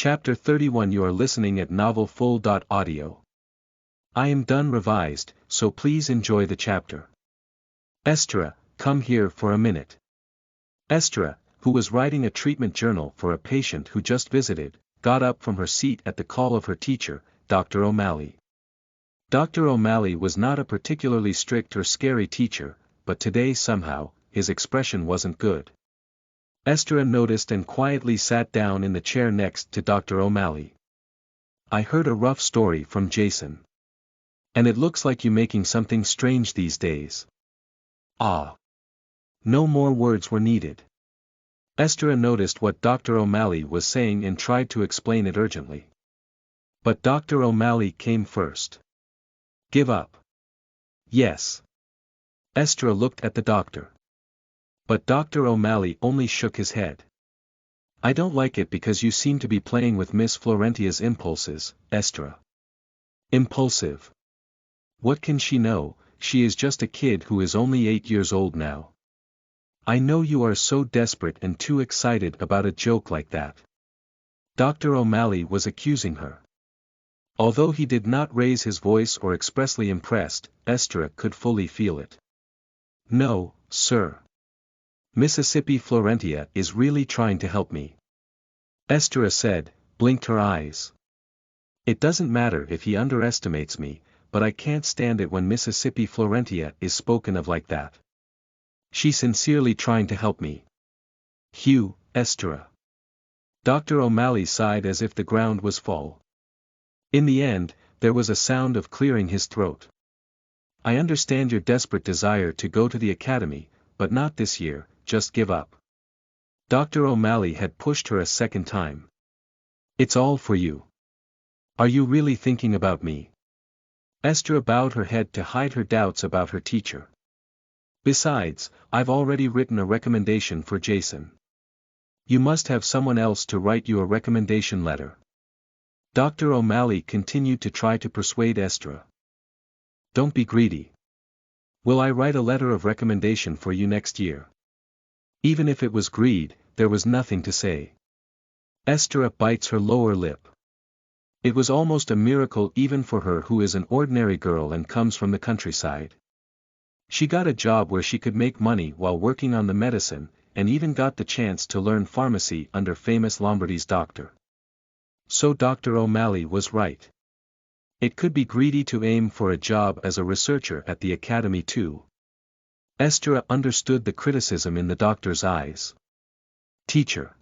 Chapter 31. You are listening at novelfull.audio. I am done revised, so please enjoy the chapter. Estra, come here for a minute. Estra, who was writing a treatment journal for a patient who just visited, got up from her seat at the call of her teacher, Dr. O'Malley. Dr. O'Malley was not a particularly strict or scary teacher, but today somehow, his expression wasn't good. Estra noticed and quietly sat down in the chair next to Dr. O'Malley. I heard a rough story from Jason. And it looks like you making something strange these days. Ah. No more words were needed. Estra noticed what Dr. O'Malley was saying and tried to explain it urgently. But Dr. O'Malley came first. Give up. Yes. Estra looked at the doctor. But Dr. O'Malley only shook his head. I don't like it because you seem to be playing with Miss Florentia's impulses, Estra. Impulsive. What can she know? She is just a kid who is only 8 years old now. I know you are so desperate and too excited about a joke like that. Dr. O'Malley was accusing her. Although he did not raise his voice or expressly impressed, Estra could fully feel it. No, sir. Mississippi Florentia is really trying to help me. Estra said, blinked her eyes. It doesn't matter if he underestimates me, but I can't stand it when Mississippi Florentia is spoken of like that. She's sincerely trying to help me. Hugh, Estra. Dr. O'Malley sighed as if the ground was full. In the end, there was a sound of clearing his throat. I understand your desperate desire to go to the academy, but not this year, just give up. Dr. O'Malley had pushed her a second time. It's all for you. Are you really thinking about me? Estra bowed her head to hide her doubts about her teacher. Besides, I've already written a recommendation for Jason. You must have someone else to write you a recommendation letter. Dr. O'Malley continued to try to persuade Estra. Don't be greedy. Will I write a letter of recommendation for you next year? Even if it was greed, there was nothing to say. Estra bites her lower lip. It was almost a miracle even for her who is an ordinary girl and comes from the countryside. She got a job where she could make money while working on the medicine, and even got the chance to learn pharmacy under famous Lombardy's doctor. So Dr. O'Malley was right. It could be greedy to aim for a job as a researcher at the academy too. Estra understood the criticism in the doctor's eyes. Teacher,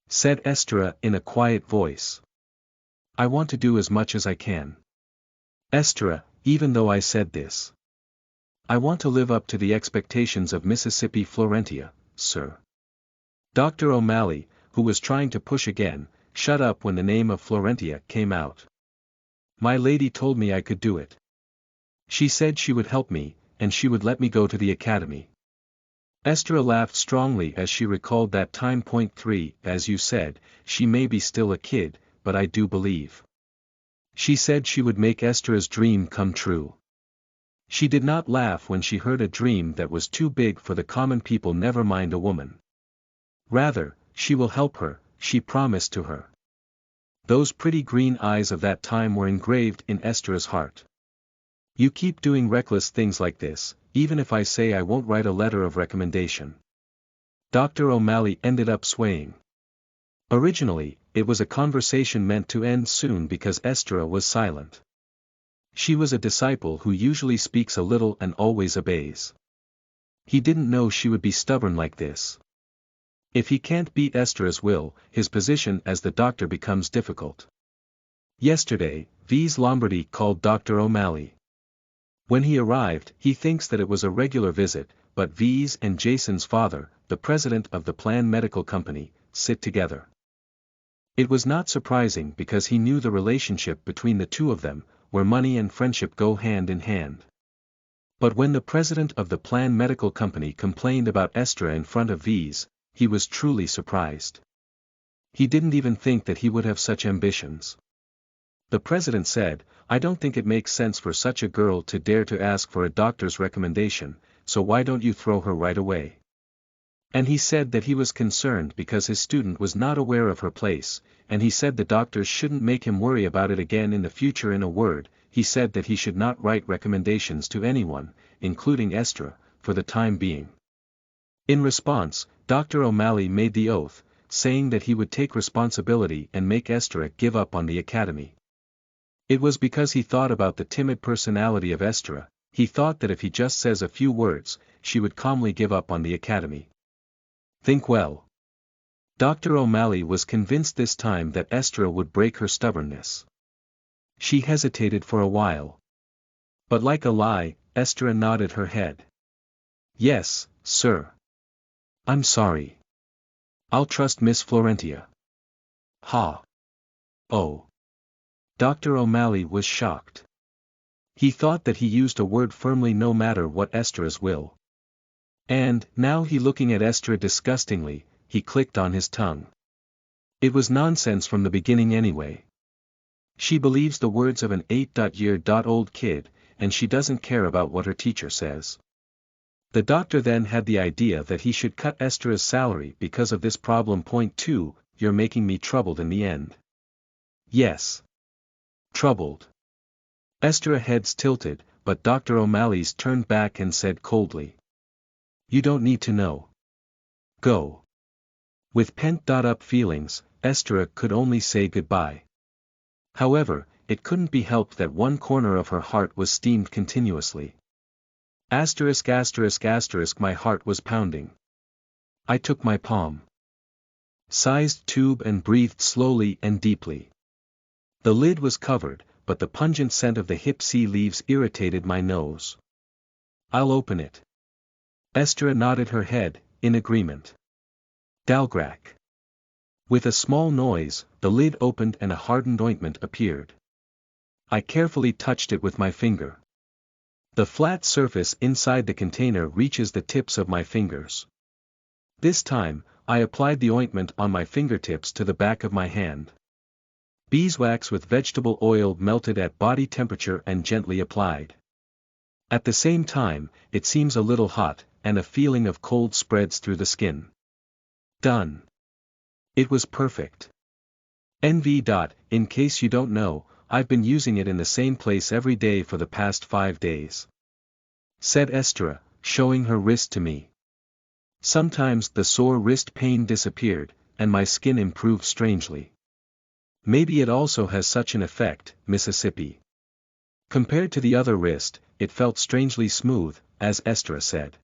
said Estra in a quiet voice. I want to do as much as I can. Estra, even though I said this. I want to live up to the expectations of Mississippi Florentia, sir. Dr. O'Malley, who was trying to push again, shut up when the name of Florentia came out. My lady told me I could do it. She said she would help me, and she would let me go to the academy. Estra laughed strongly as she recalled that time. 3, as you said, she may be still a kid, but I do believe. She said she would make Estra's dream come true. She did not laugh when she heard a dream that was too big for the common people, never mind a woman. Rather, she will help her, she promised to her. Those pretty green eyes of that time were engraved in Estra's heart. You keep doing reckless things like this, even if I say I won't write a letter of recommendation. Dr. O'Malley ended up swaying. Originally, it was a conversation meant to end soon because Estra was silent. She was a disciple who usually speaks a little and always obeys. He didn't know she would be stubborn like this. If he can't beat Estra's will, his position as the doctor becomes difficult. Yesterday, V's Lombardy called Dr. O'Malley. When he arrived, he thinks that it was a regular visit, but V's and Jason's father, the president of the Plan Medical Company, sit together. It was not surprising because he knew the relationship between the two of them, where money and friendship go hand in hand. But when the president of the Plan Medical Company complained about Estra in front of V's, he was truly surprised. He didn't even think that he would have such ambitions. The president said, I don't think it makes sense for such a girl to dare to ask for a doctor's recommendation, so why don't you throw her right away? And he said that he was concerned because his student was not aware of her place, and he said the doctors shouldn't make him worry about it again in the future. In a word, he said that he should not write recommendations to anyone, including Estra, for the time being. In response, Dr. O'Malley made the oath, saying that he would take responsibility and make Estra give up on the academy. It was because he thought about the timid personality of Estra. He thought that if he just says a few words, she would calmly give up on the academy. Think well. Dr. O'Malley was convinced this time that Estra would break her stubbornness. She hesitated for a while. But like a lie, Estra nodded her head. Yes, sir. I'm sorry. I'll trust Miss Florentia. Ha. Oh. Dr. O'Malley was shocked. He thought that he used a word firmly no matter what Estra's will. And, now he looking at Estra disgustingly, he clicked on his tongue. It was nonsense from the beginning anyway. She believes the words of an 8-year-old kid, and she doesn't care about what her teacher says. The doctor then had the idea that he should cut Estra's salary because of this problem. Point 2, you're making me troubled in the end. Yes. Troubled. Estra's head tilted, but Dr. O'Malley's turned back and said coldly. You don't need to know. Go. With pent-up feelings, Estra could only say goodbye. However, it couldn't be helped that one corner of her heart was steamed continuously. *****, my heart was pounding. I took my palm-sized tube and breathed slowly and deeply. The lid was covered, but the pungent scent of the hip sea leaves irritated my nose. I'll open it. Estra nodded her head, in agreement. Dalgrak. With a small noise, the lid opened and a hardened ointment appeared. I carefully touched it with my finger. The flat surface inside the container reaches the tips of my fingers. This time, I applied the ointment on my fingertips to the back of my hand. Beeswax with vegetable oil melted at body temperature and gently applied. At the same time, it seems a little hot, and a feeling of cold spreads through the skin. Done. It was perfect. NV. In case you don't know, I've been using it in the same place every day for the past 5 days. Said Estra, showing her wrist to me. Sometimes the sore wrist pain disappeared, and my skin improved strangely. Maybe it also has such an effect, Mississippi. Compared to the other wrist, it felt strangely smooth, as Estra said.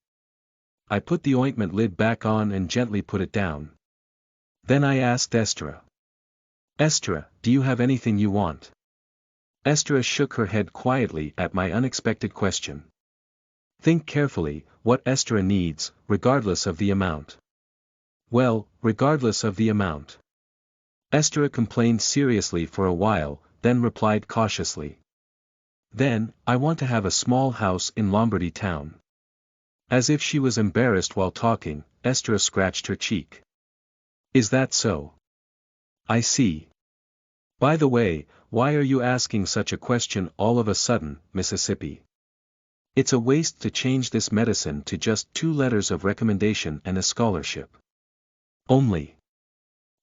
I put the ointment lid back on and gently put it down. Then I asked Estra. Estra, do you have anything you want? Estra shook her head quietly at my unexpected question. Think carefully, what Estra needs, regardless of the amount. Well, regardless of the amount. Estra complained seriously for a while, then replied cautiously. Then, I want to have a small house in Lombardy town. As if she was embarrassed while talking, Estra scratched her cheek. Is that so? I see. By the way, why are you asking such a question all of a sudden, Mississippi? It's a waste to change this medicine to just 2 letters of recommendation and a scholarship. Only.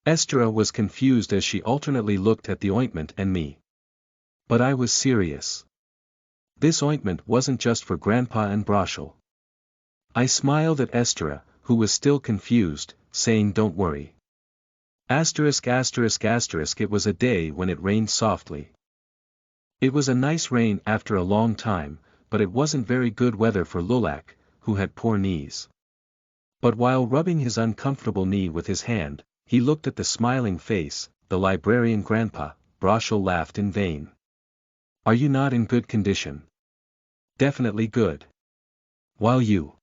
Estra was confused as she alternately looked at the ointment and me. But I was serious. This ointment wasn't just for Grandpa and Broschel. I smiled at Estra, who was still confused, saying don't worry. *****, it was a day when it rained softly. It was a nice rain after a long time, but it wasn't very good weather for Lulak, who had poor knees. But while rubbing his uncomfortable knee with his hand, he looked at the smiling face, the librarian Grandpa. Broschel laughed in vain. Are you not in good condition? Definitely good. While you?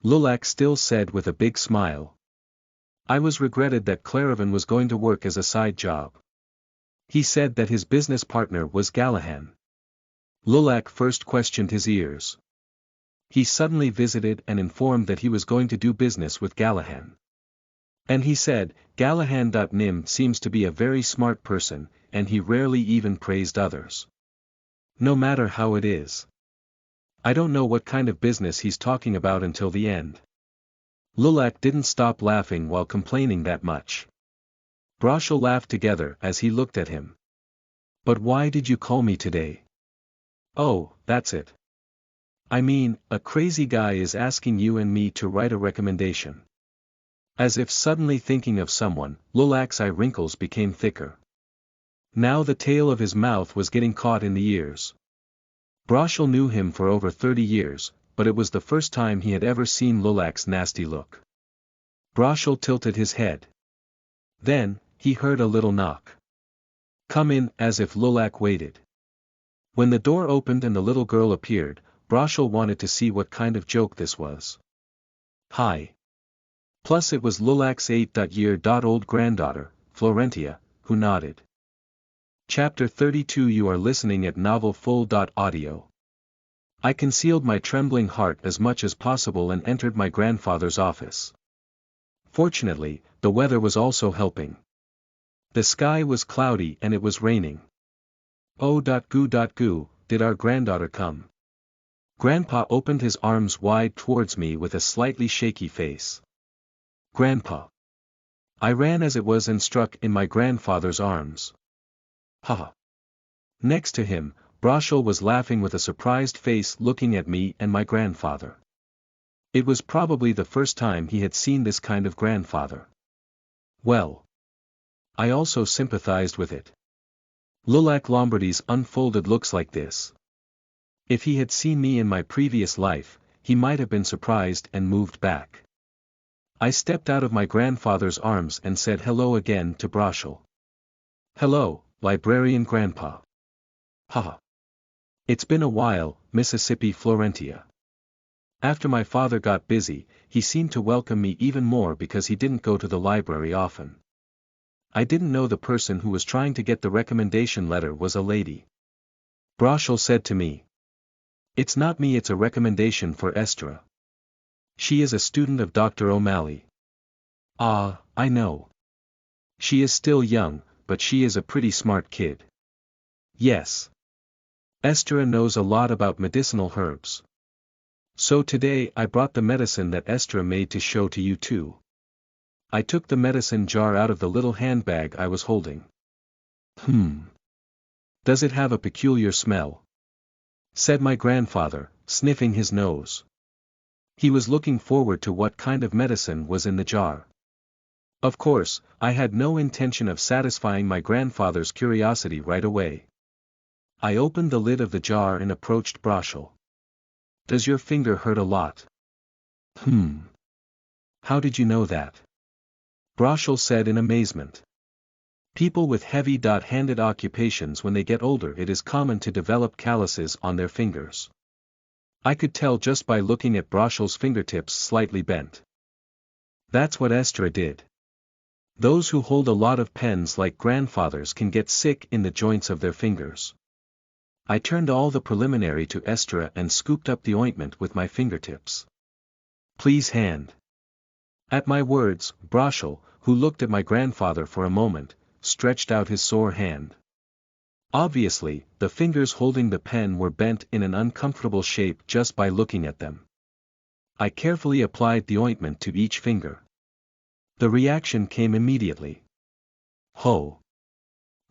Lulak still said with a big smile. I was regretted that Claravan was going to work as a side job. He said that his business partner was Gallahan. Lulak first questioned his ears. He suddenly visited and informed that he was going to do business with Gallahan. And he said, Gallahan.nim seems to be a very smart person, and he rarely even praised others. No matter how it is. I don't know what kind of business he's talking about until the end. Lulak didn't stop laughing while complaining that much. Broshel laughed together as he looked at him. But why did you call me today? Oh, that's it. I mean, a crazy guy is asking you and me to write a recommendation. As if suddenly thinking of someone, Lulak's eye wrinkles became thicker. Now the tail of his mouth was getting caught in the ears. Broshel knew him for over 30 years, but it was the first time he had ever seen Lulak's nasty look. Broshel tilted his head. Then, he heard a little knock. Come in, as if Lulak waited. When the door opened and the little girl appeared, Broshel wanted to see what kind of joke this was. Hi. Plus it was Lulak's 8-year-old granddaughter, Florentia, who nodded. Chapter 32. You are listening at NovelFull.audio. I concealed my trembling heart as much as possible and entered my grandfather's office. Fortunately, the weather was also helping. The sky was cloudy and it was raining. Oh goo, did our granddaughter come? Grandpa opened his arms wide towards me with a slightly shaky face. Grandpa. I ran as it was and struck in my grandfather's arms. Haha. Next to him, Broshel was laughing with a surprised face looking at me and my grandfather. It was probably the first time he had seen this kind of grandfather. Well. I also sympathized with it. Lulak Lombardy's unfolded looks like this. If he had seen me in my previous life, he might have been surprised and moved back. I stepped out of my grandfather's arms and said hello again to Broshel. Hello, librarian grandpa. Haha. It's been a while, Mississippi Florentia. After my father got busy, he seemed to welcome me even more because he didn't go to the library often. I didn't know the person who was trying to get the recommendation letter was a lady. Broshel said to me. It's not me, it's a recommendation for Esther. She is a student of Dr. O'Malley. Ah, I know. She is still young, but she is a pretty smart kid. Yes. Esther knows a lot about medicinal herbs. So today I brought the medicine that Esther made to show to you too. I took the medicine jar out of the little handbag I was holding. Does it have a peculiar smell? Said my grandfather, sniffing his nose. He was looking forward to what kind of medicine was in the jar. Of course, I had no intention of satisfying my grandfather's curiosity right away. I opened the lid of the jar and approached Broshel. Does your finger hurt a lot? How did you know that? Broshel said in amazement. People with heavy-handed occupations, when they get older, it is common to develop calluses on their fingers. I could tell just by looking at Broshel's fingertips slightly bent. That's what Esther did. Those who hold a lot of pens like grandfathers can get sick in the joints of their fingers. I turned all the preliminary to Esther and scooped up the ointment with my fingertips. Please hand. At my words, Broshel, who looked at my grandfather for a moment, stretched out his sore hand. Obviously, the fingers holding the pen were bent in an uncomfortable shape just by looking at them. I carefully applied the ointment to each finger. The reaction came immediately. Ho!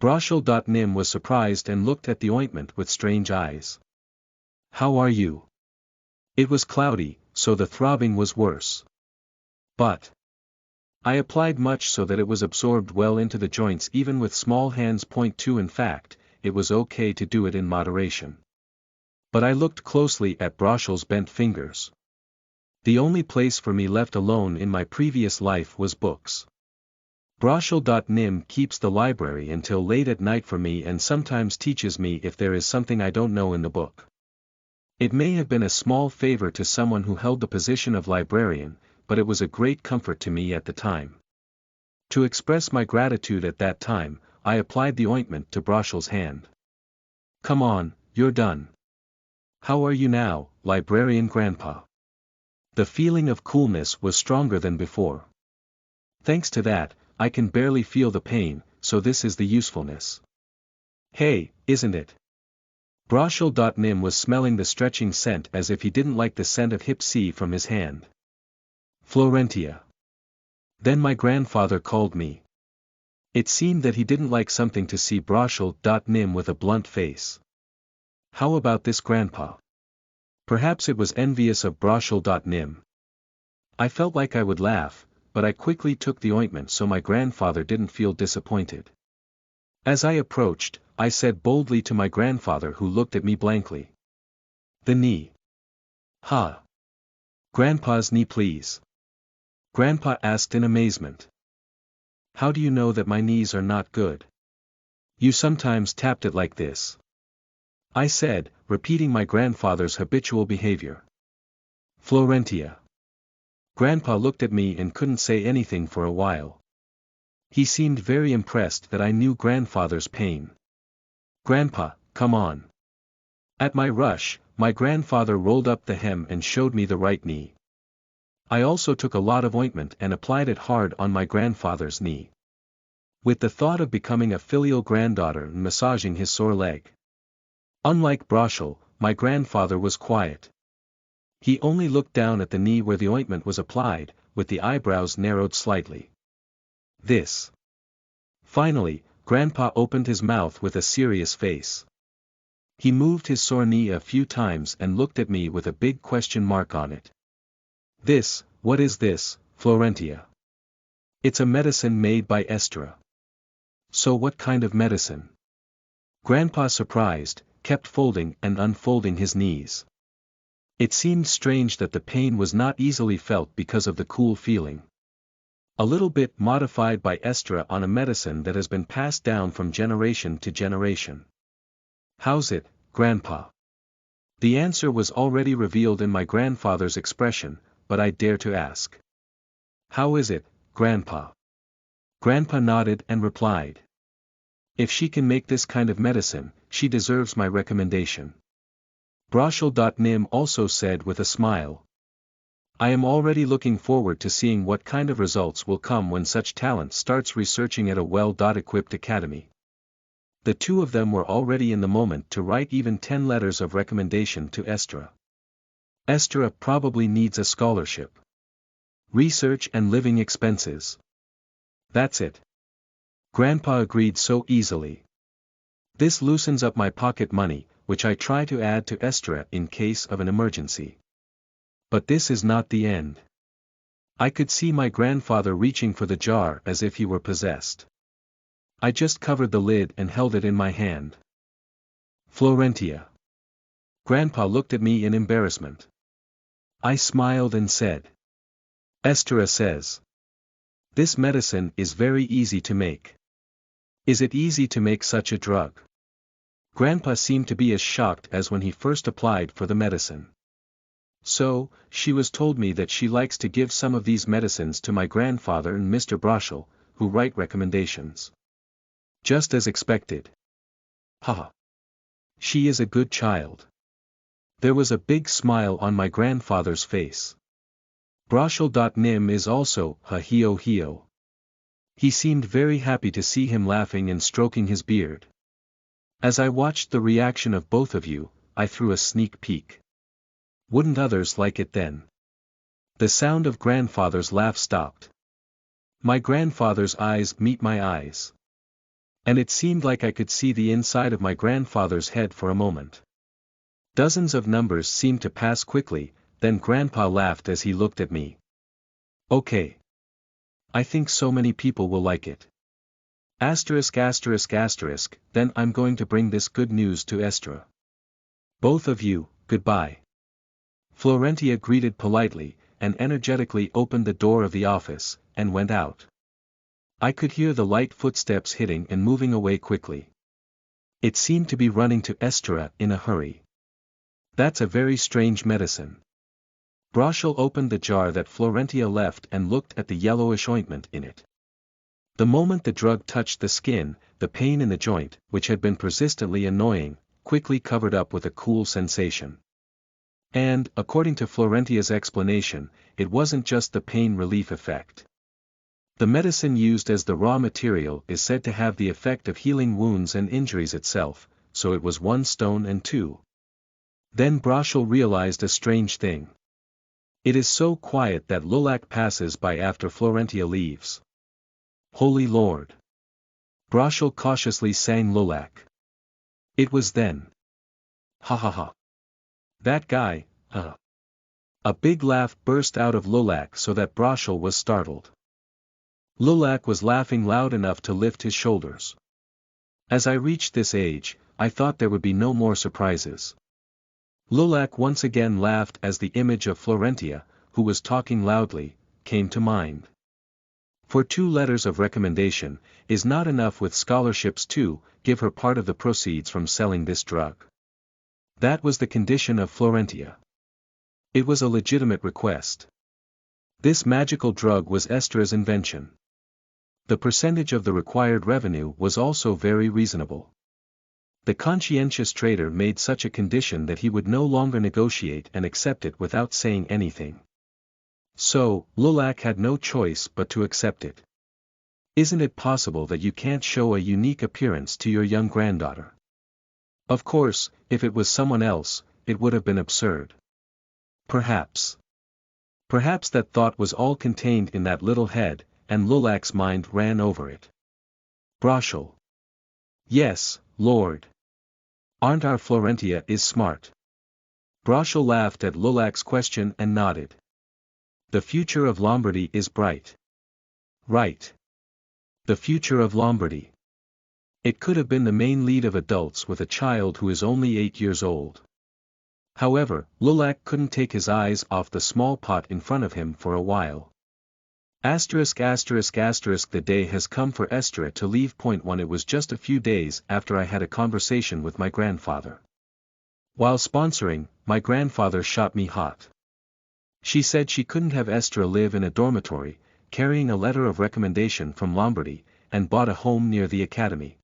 Broshel.nim was surprised and looked at the ointment with strange eyes. How are you? It was cloudy, so the throbbing was worse. But I applied much so that it was absorbed well into the joints even with small hands. Point 2. In fact, it was okay to do it in moderation. But I looked closely at Broshel's bent fingers. The only place for me left alone in my previous life was books. Broshel.nim keeps the library until late at night for me and sometimes teaches me if there is something I don't know in the book. It may have been a small favor to someone who held the position of librarian, but it was a great comfort to me at the time. To express my gratitude at that time, I applied the ointment to Broshel's hand. Come on, you're done. How are you now, librarian grandpa? The feeling of coolness was stronger than before. Thanks to that, I can barely feel the pain, so this is the usefulness. Hey, isn't it? Broshel.nim was smelling the stretching scent as if he didn't like the scent of Hep C from his hand. Florentia. Then my grandfather called me. It seemed that he didn't like something to see Broschel.nim with a blunt face. How about this, Grandpa? Perhaps it was envious of Broschel.nim. I felt like I would laugh, but I quickly took the ointment so my grandfather didn't feel disappointed. As I approached, I said boldly to my grandfather, who looked at me blankly. The knee. Ha! Grandpa's knee, please. Grandpa asked in amazement. How do you know that my knees are not good? You sometimes tapped it like this, I said, repeating my grandfather's habitual behavior. Florentia. Grandpa looked at me and couldn't say anything for a while. He seemed very impressed that I knew grandfather's pain. Grandpa, come on. At my rush, my grandfather rolled up the hem and showed me the right knee. I also took a lot of ointment and applied it hard on my grandfather's knee, with the thought of becoming a filial granddaughter and massaging his sore leg. Unlike Broschel, my grandfather was quiet. He only looked down at the knee where the ointment was applied, with the eyebrows narrowed slightly. This. Finally, Grandpa opened his mouth with a serious face. He moved his sore knee a few times and looked at me with a big question mark on it. This, what is this, Florentia? It's a medicine made by Estra. So what kind of medicine? Grandpa, surprised, kept folding and unfolding his knees. It seemed strange that the pain was not easily felt because of the cool feeling. A little bit modified by Estra on a medicine that has been passed down from generation to generation. How's it, Grandpa? The answer was already revealed in my grandfather's expression, but I dare to ask. How is it, Grandpa? Grandpa nodded and replied. If she can make this kind of medicine, she deserves my recommendation. Broschel.nim also said with a smile. I am already looking forward to seeing what kind of results will come when such talent starts researching at a well-equipped academy. The two of them were already in the moment to write even 10 letters of recommendation to Estra. Estra probably needs a scholarship. Research and living expenses. That's it. Grandpa agreed so easily. This loosens up my pocket money, which I try to add to Estra in case of an emergency. But this is not the end. I could see my grandfather reaching for the jar as if he were possessed. I just covered the lid and held it in my hand. Florentia. Grandpa looked at me in embarrassment. I smiled and said. Estra says. This medicine is very easy to make. Is it easy to make such a drug? Grandpa seemed to be as shocked as when he first applied for the medicine. So, she was told me that she likes to give some of these medicines to my grandfather and Mr. Broschel, who write recommendations. Just as expected. Haha. She is a good child. There was a big smile on my grandfather's face. Broschel.nim is also ha-hio-hio. He seemed very happy to see him laughing and stroking his beard. As I watched the reaction of both of you, I threw a sneak peek. Wouldn't others like it then? The sound of grandfather's laugh stopped. My grandfather's eyes met my eyes. And it seemed like I could see the inside of my grandfather's head for a moment. Dozens of numbers seemed to pass quickly, then Grandpa laughed as he looked at me. Okay. I think so many people will like it. Asterisk asterisk asterisk, then I'm going to bring this good news to Estra. Both of you, goodbye. Florentia greeted politely, and energetically opened the door of the office, and went out. I could hear the light footsteps hitting and moving away quickly. It seemed to be running to Estra in a hurry. That's a very strange medicine. Broschel opened the jar that Florentia left and looked at the yellowish ointment in it. The moment the drug touched the skin, the pain in the joint, which had been persistently annoying, quickly covered up with a cool sensation. And, according to Florentia's explanation, it wasn't just the pain relief effect. The medicine used as the raw material is said to have the effect of healing wounds and injuries itself, so it was one stone and two. Then Broschel realized a strange thing. It is so quiet that Lulak passes by after Florentia leaves. Holy Lord! Brochel cautiously sang Lulak. It was then. Ha ha ha. That guy, huh? A big laugh burst out of Lulak so that Brochel was startled. Lulak was laughing loud enough to lift his shoulders. As I reached this age, I thought there would be no more surprises. Lulak once again laughed as the image of Florentia, who was talking loudly, came to mind. For 2 letters of recommendation, is not enough with scholarships to give her part of the proceeds from selling this drug. That was the condition of Florentia. It was a legitimate request. This magical drug was Estra's invention. The percentage of the required revenue was also very reasonable. The conscientious trader made such a condition that he would no longer negotiate and accept it without saying anything. So, Lulak had no choice but to accept it. Isn't it possible that you can't show a unique appearance to your young granddaughter? Of course, if it was someone else, it would have been absurd. Perhaps. Perhaps that thought was all contained in that little head, and Lulak's mind ran over it. Brochel. Yes, Lord. Aren't our Florentia is smart? Brochel laughed at Lulak's question and nodded. The future of Lombardy is bright. Right. The future of Lombardy. It could have been the main lead of adults with a child who is only 8 years old. However, Lulak couldn't take his eyes off the small pot in front of him for a while. The day has come for Estra to leave Point 1. It was just a few days after I had a conversation with my grandfather. While sponsoring, my grandfather shot me hot. She said she couldn't have Estra live in a dormitory, carrying a letter of recommendation from Lombardy, and bought a home near the academy.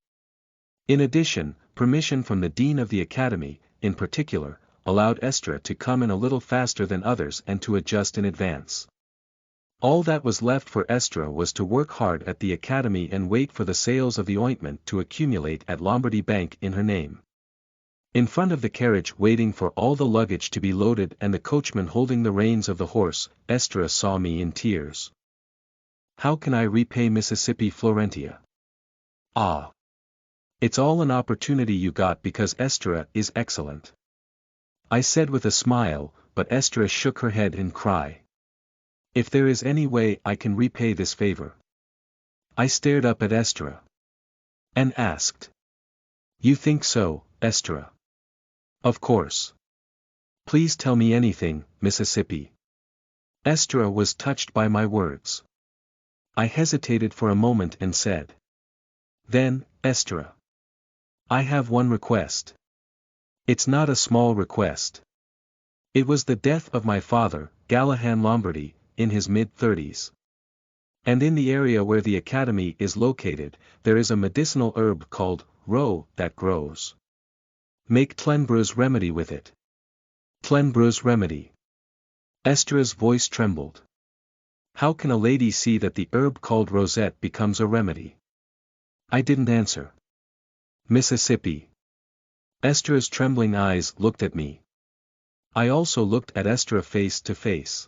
In addition, permission from the dean of the academy, in particular, allowed Estra to come in a little faster than others and to adjust in advance. All that was left for Estra was to work hard at the academy and wait for the sales of the ointment to accumulate at Lombardy Bank in her name. In front of the carriage waiting for all the luggage to be loaded and the coachman holding the reins of the horse, Estra saw me in tears. How can I repay Mississippi Florentia? Ah! It's all an opportunity you got because Estra is excellent. I said with a smile, but Estra shook her head in cry. If there is any way I can repay this favor. I stared up at Estra. And asked. You think so, Estra? Of course. Please tell me anything, Mississippi. Estra was touched by my words. I hesitated for a moment and said. Then, Estra. I have one request. It's not a small request. It was the death of my father, Gallihan Lombardy, in his mid-30s. And in the area where the academy is located, there is a medicinal herb called Ro that grows. Make Tlenbreu's remedy with it. Tlenbreu's remedy. Estra's voice trembled. How can a lady see that the herb called Rosette becomes a remedy? I didn't answer. Mississippi. Estra's trembling eyes looked at me. I also looked at Estra face to face.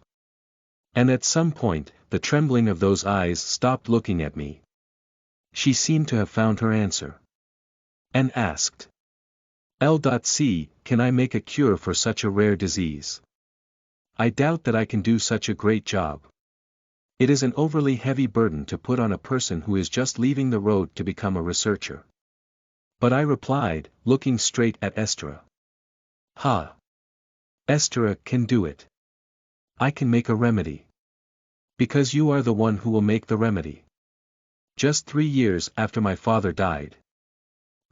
And at some point, the trembling of those eyes stopped looking at me. She seemed to have found her answer. And asked. L.C. Can I make a cure for such a rare disease? I doubt that I can do such a great job. It is an overly heavy burden to put on a person who is just leaving the road to become a researcher. But I replied, looking straight at Estra. Ha! Estra can do it. I can make a remedy. Because you are the one who will make the remedy. Just 3 years after my father died,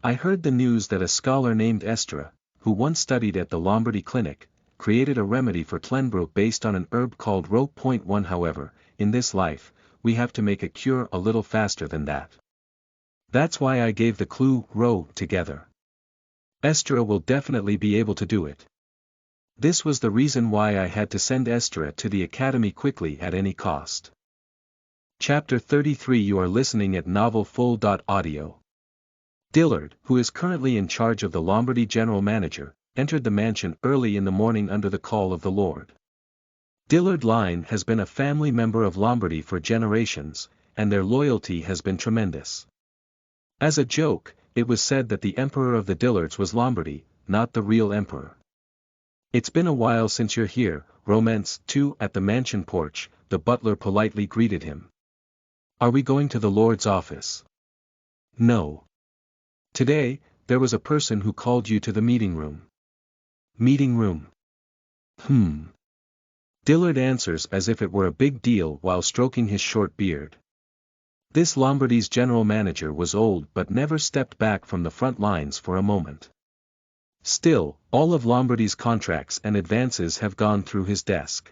I heard the news that a scholar named Estra, who once studied at the Lombardy Clinic, created a remedy for Tlenbreu based on an herb called Ro.1. However, in this life, we have to make a cure a little faster than that. That's why I gave the clue Ro together. Estra will definitely be able to do it. This was the reason why I had to send Estra to the academy quickly at any cost. Chapter 33. You are listening at NovelFull.audio. Dillard, who is currently in charge of the Lombardy general manager, entered the mansion early in the morning under the call of the Lord. Dillard line has been a family member of Lombardy for generations, and their loyalty has been tremendous. As a joke, it was said that the emperor of the Dillards was Lombardy, not the real emperor. It's been a while since you're here, Romance, too. At the mansion porch, the butler politely greeted him. Are we going to the Lord's office? No. Today, there was a person who called you to the meeting room. Meeting room? Dillard answers as if it were a big deal while stroking his short beard. This Lombardy's general manager was old but never stepped back from the front lines for a moment. Still, all of Lombardy's contracts and advances have gone through his desk.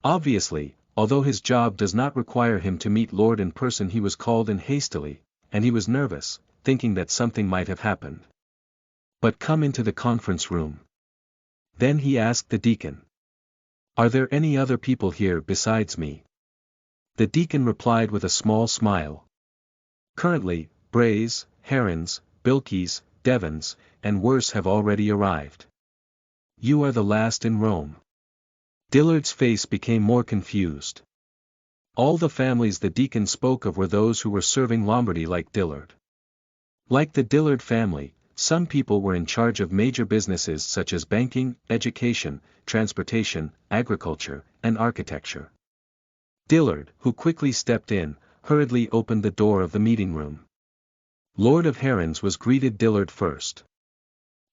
Obviously, although his job does not require him to meet Lord in person, he was called in hastily, and he was nervous, thinking that something might have happened. But come into the conference room. Then he asked the deacon. Are there any other people here besides me? The deacon replied with a small smile. Currently, Brays, Herons, Bilkeys, Devons, and worse have already arrived. You are the last in Rome. Dillard's face became more confused. All the families the deacon spoke of were those who were serving Lombardy like Dillard. Like the Dillard family, some people were in charge of major businesses such as banking, education, transportation, agriculture, and architecture. Dillard, who quickly stepped in, hurriedly opened the door of the meeting room. Lord of Herons was greeted Dillard first.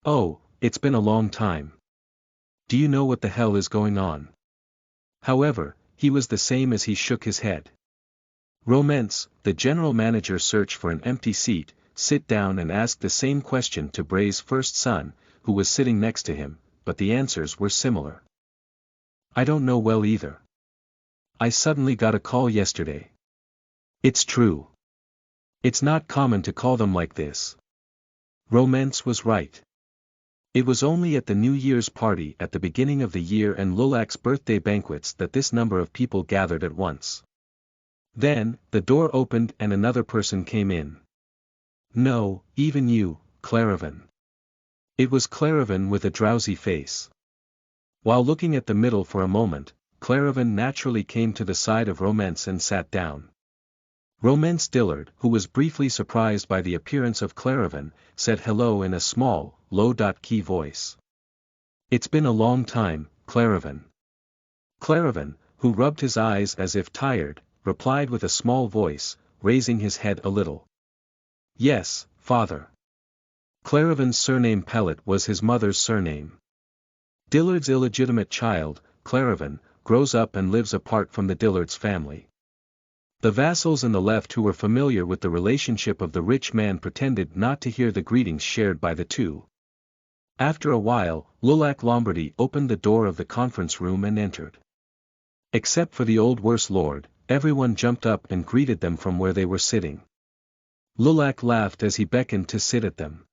Oh, it's been a long time. Do you know what the hell is going on? However, he was the same as he shook his head. Romance, the general manager, searched for an empty seat, sit down and asked the same question to Bray's first son, who was sitting next to him, but the answers were similar. I don't know well either. I suddenly got a call yesterday. It's true. It's not common to call them like this. Romance was right. It was only at the New Year's party at the beginning of the year and Lulak's birthday banquets that this number of people gathered at once. Then, the door opened and another person came in. No, even you, Claravan. It was Claravan with a drowsy face. While looking at the middle for a moment, Claravan naturally came to the side of Romance and sat down. Romance Dillard, who was briefly surprised by the appearance of Claravan, said hello in a small, low-key voice. It's been a long time, Claravan. Claravan, who rubbed his eyes as if tired, replied with a small voice, raising his head a little. Yes, father. Claravan's surname Pellet was his mother's surname. Dillard's illegitimate child, Claravan, grows up and lives apart from the Dillard's family. The vassals in the left who were familiar with the relationship of the rich man pretended not to hear the greetings shared by the two. After a while, Lulak Lombardy opened the door of the conference room and entered. Except for the old worse lord, everyone jumped up and greeted them from where they were sitting. Lulak laughed as he beckoned to sit at them.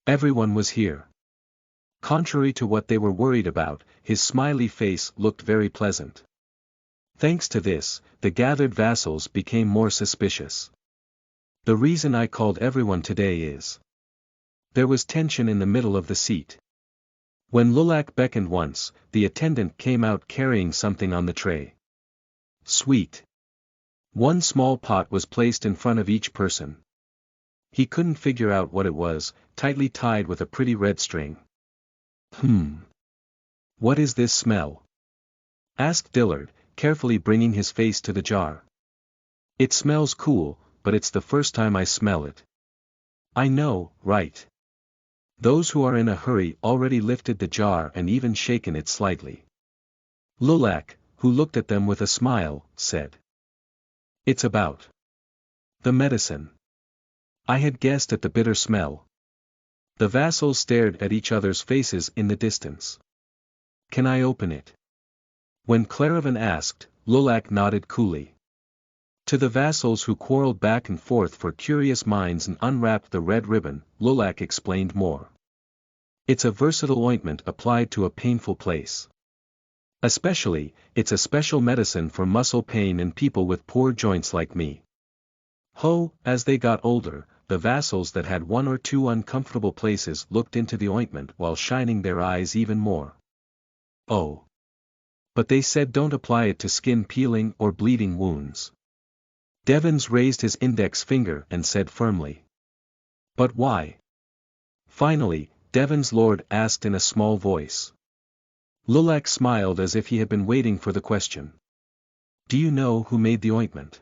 Everyone was here. Contrary to what they were worried about, his smiley face looked very pleasant. Thanks to this, the gathered vassals became more suspicious. The reason I called everyone today is. There was tension in the middle of the seat. When Lulak beckoned once, the attendant came out carrying something on the tray. Sweet. One small pot was placed in front of each person. He couldn't figure out what it was, tightly tied with a pretty red string. What is this smell? Asked Dillard, carefully bringing his face to the jar. It smells cool, but it's the first time I smell it. I know, right? Those who are in a hurry already lifted the jar and even shaken it slightly. Lulak, who looked at them with a smile, said. It's about the medicine. I had guessed at the bitter smell. The vassals stared at each other's faces in the distance. Can I open it? When Claravan asked, Lulak nodded coolly. To the vassals who quarreled back and forth for curious minds and unwrapped the red ribbon, Lulak explained more. It's a versatile ointment applied to a painful place. Especially, it's a special medicine for muscle pain and people with poor joints like me. As they got older, the vassals that had one or two uncomfortable places looked into the ointment while shining their eyes even more. Oh. But they said don't apply it to skin peeling or bleeding wounds. Devons raised his index finger and said firmly. But why? Finally, Devon's lord asked in a small voice. Lulak smiled as if he had been waiting for the question. Do you know who made the ointment?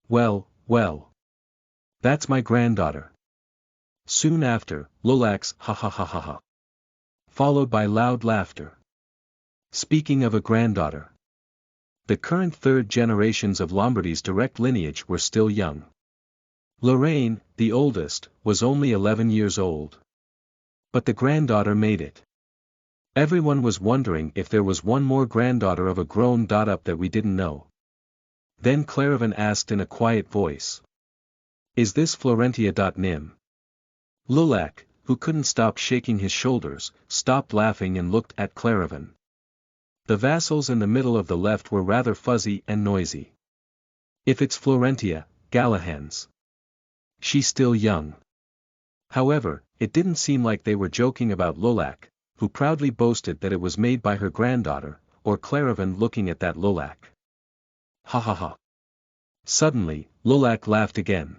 Well, well. That's my granddaughter. Soon after, Lulak's ha ha ha ha ha. Followed by loud laughter. Speaking of a granddaughter. The current third generations of Lombardy's direct lineage were still young. Lorraine, the oldest, was only 11 years old. But the granddaughter made it. Everyone was wondering if there was one more granddaughter of a grown-up that we didn't know. Then Claravan asked in a quiet voice. Is this Florentia.nim? Lulak, who couldn't stop shaking his shoulders, stopped laughing and looked at Claravan. The vassals in the middle of the left were rather fuzzy and noisy. If it's Florentia, Galahans. She's still young. However, it didn't seem like they were joking about Lulak, who proudly boasted that it was made by her granddaughter, or Claravan looking at that Lulak. Ha ha ha. Suddenly, Lulak laughed again.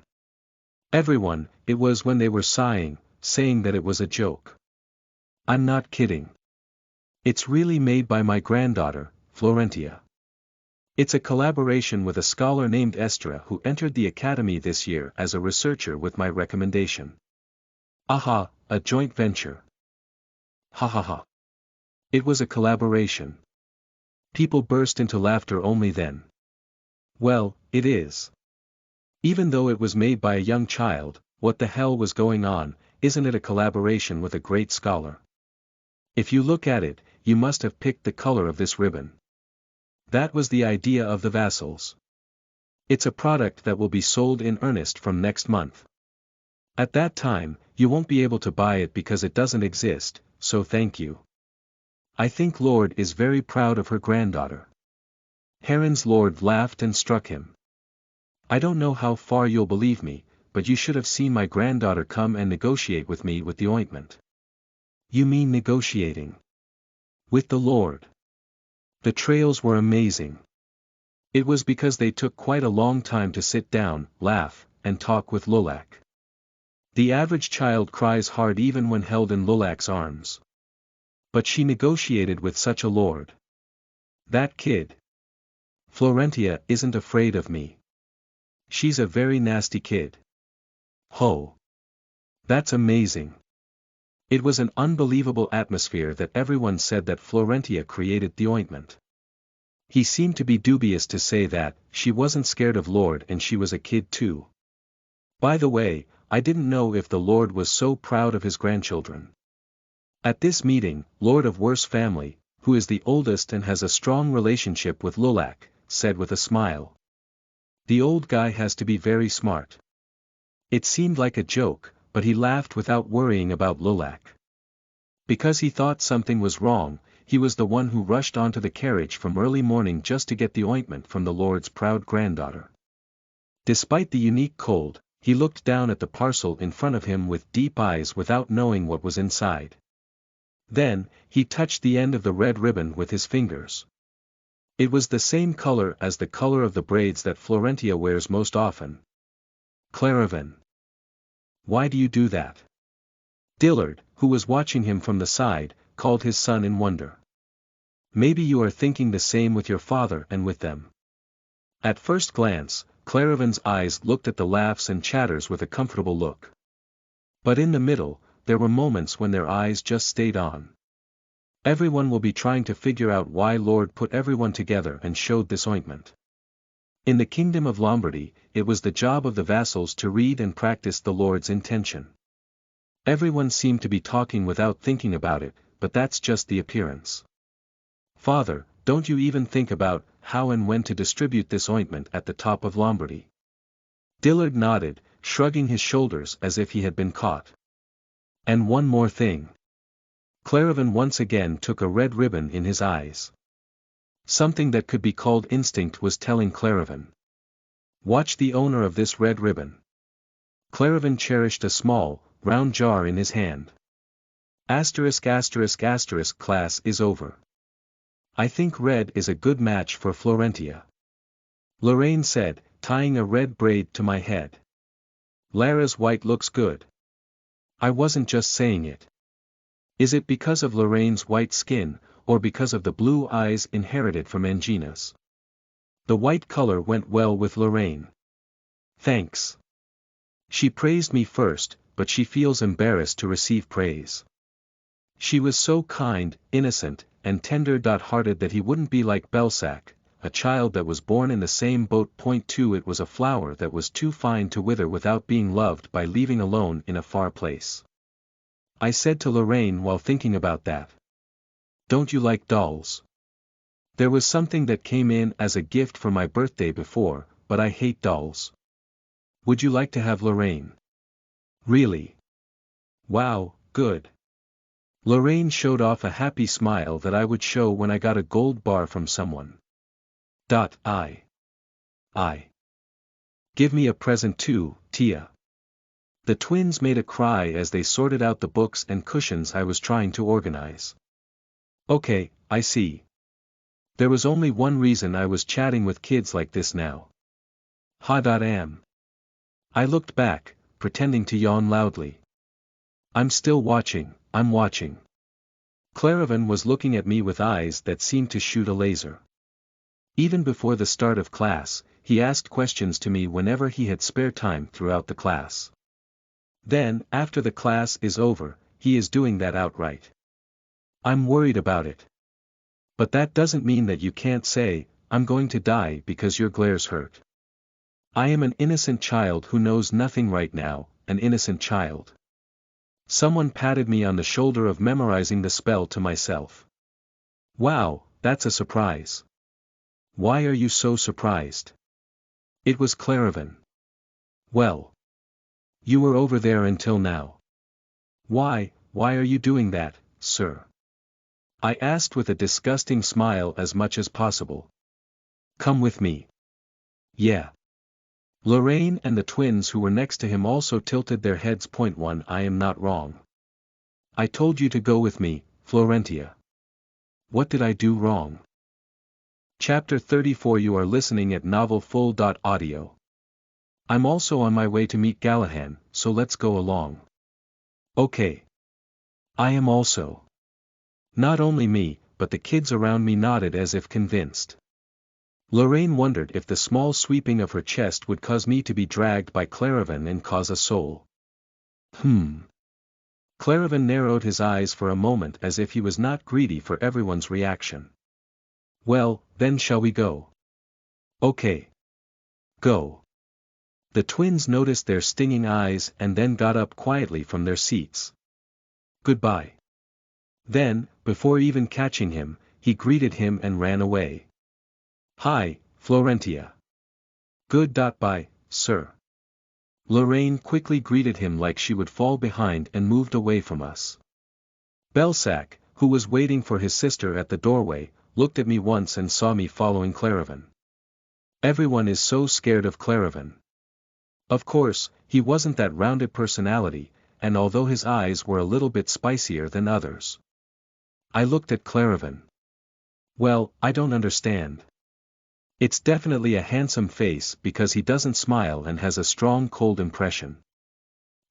Everyone, it was when they were sighing, saying that it was a joke. I'm not kidding. It's really made by my granddaughter, Florentia. It's a collaboration with a scholar named Estra who entered the academy this year as a researcher with my recommendation. Aha, a joint venture. Ha ha ha. It was a collaboration. People burst into laughter only then. Well, it is. Even though it was made by a young child, what the hell was going on, isn't it a collaboration with a great scholar? If you look at it, you must have picked the color of this ribbon. That was the idea of the vassals. It's a product that will be sold in earnest from next month. At that time, you won't be able to buy it because it doesn't exist, so thank you. I think Lord is very proud of her granddaughter. Heron's lord laughed and struck him. I don't know how far you'll believe me, but you should have seen my granddaughter come and negotiate with me with the ointment. You mean negotiating? With the Lord. The trails were amazing. It was because they took quite a long time to sit down, laugh, and talk with Lulak. The average child cries hard even when held in Lulak's arms. But she negotiated with such a lord. That kid. Florentia isn't afraid of me. She's a very nasty kid. Ho. That's amazing. It was an unbelievable atmosphere that everyone said that Florentia created the ointment. He seemed to be dubious to say that, she wasn't scared of Lord and she was a kid too. By the way, I didn't know if the Lord was so proud of his grandchildren. At this meeting, Lord of Worse family, who is the oldest and has a strong relationship with Lulak, said with a smile. The old guy has to be very smart. It seemed like a joke, but he laughed without worrying about Lulak. Because he thought something was wrong, he was the one who rushed onto the carriage from early morning just to get the ointment from the Lord's proud granddaughter. Despite the unique cold, he looked down at the parcel in front of him with deep eyes without knowing what was inside. Then, he touched the end of the red ribbon with his fingers. It was the same color as the color of the braids that Florentia wears most often. Claravan. Why do you do that? Dillard, who was watching him from the side, called his son in wonder. Maybe you are thinking the same with your father and with them. At first glance, Claravan's eyes looked at the laughs and chatters with a comfortable look. But in the middle, there were moments when their eyes just stayed on. Everyone will be trying to figure out why Lord put everyone together and showed this ointment. In the Kingdom of Lombardy, it was the job of the vassals to read and practice the Lord's intention. Everyone seemed to be talking without thinking about it, but that's just the appearance. Father, don't you even think about how and when to distribute this ointment at the top of Lombardy? Dillard nodded, shrugging his shoulders as if he had been caught. And one more thing. Claravan once again took a red ribbon in his eyes. Something that could be called instinct was telling Claravan. Watch the owner of this red ribbon. Claravan cherished a small, round jar in his hand. ***** class is over. I think red is a good match for Florentia. Lorraine said, tying a red braid to my head. Lara's white looks good. I wasn't just saying it. Is it because of Lorraine's white skin, or because of the blue eyes inherited from Angina's? The white color went well with Lorraine. Thanks. She praised me first, but she feels embarrassed to receive praise. She was so kind, innocent, and tender-hearted that he wouldn't be like Belsac, a child that was born in the same boat. 2 It was a flower that was too fine to wither without being loved by leaving alone in a far place. I said to Lorraine while thinking about that. Don't you like dolls? There was something that came in as a gift for my birthday before, but I hate dolls. Would you like to have Lorraine? Really? Wow, good. Lorraine showed off a happy smile that I would show when I got a gold bar from someone. I. Give me a present too, Tia. The twins made a cry as they sorted out the books and cushions I was trying to organize. Okay, I see. There was only one reason I was chatting with kids like this now. Am. I looked back, pretending to yawn loudly. I'm still watching, I'm watching. Claravan was looking at me with eyes that seemed to shoot a laser. Even before the start of class, he asked questions to me whenever he had spare time throughout the class. Then, after the class is over, he is doing that outright. I'm worried about it. But that doesn't mean that you can't say, I'm going to die because your glares hurt. I am an innocent child who knows nothing right now, an innocent child. Someone patted me on the shoulder of memorizing the spell to myself. Wow, that's a surprise. Why are you so surprised? It was Claravan. Well. You were over there until now. Why are you doing that, sir? I asked with a disgusting smile as much as possible. Come with me. Yeah. Lorraine and the twins who were next to him also tilted their heads. 1 I am not wrong. I told you to go with me, Florentia. What did I do wrong? Chapter 34 You are listening at novelfull.audio. I'm also on my way to meet Gallahan, so let's go along. Okay. I am also. Not only me, but the kids around me nodded as if convinced. Lorraine wondered if the small sweeping of her chest would cause me to be dragged by Claravan and cause a soul. Claravan narrowed his eyes for a moment as if he was not greedy for everyone's reaction. Well, then shall we go? Okay. Go. The twins noticed their stinging eyes and then got up quietly from their seats. Goodbye. Then, before even catching him, he greeted him and ran away. Hi, Florentia. Bye, sir. Lorraine quickly greeted him like she would fall behind and moved away from us. Belsac, who was waiting for his sister at the doorway, looked at me once and saw me following Claravan. Everyone is so scared of Claravan. Of course, he wasn't that rounded personality, and although his eyes were a little bit spicier than others. I looked at Claravan. Well, I don't understand. It's definitely a handsome face because he doesn't smile and has a strong cold impression.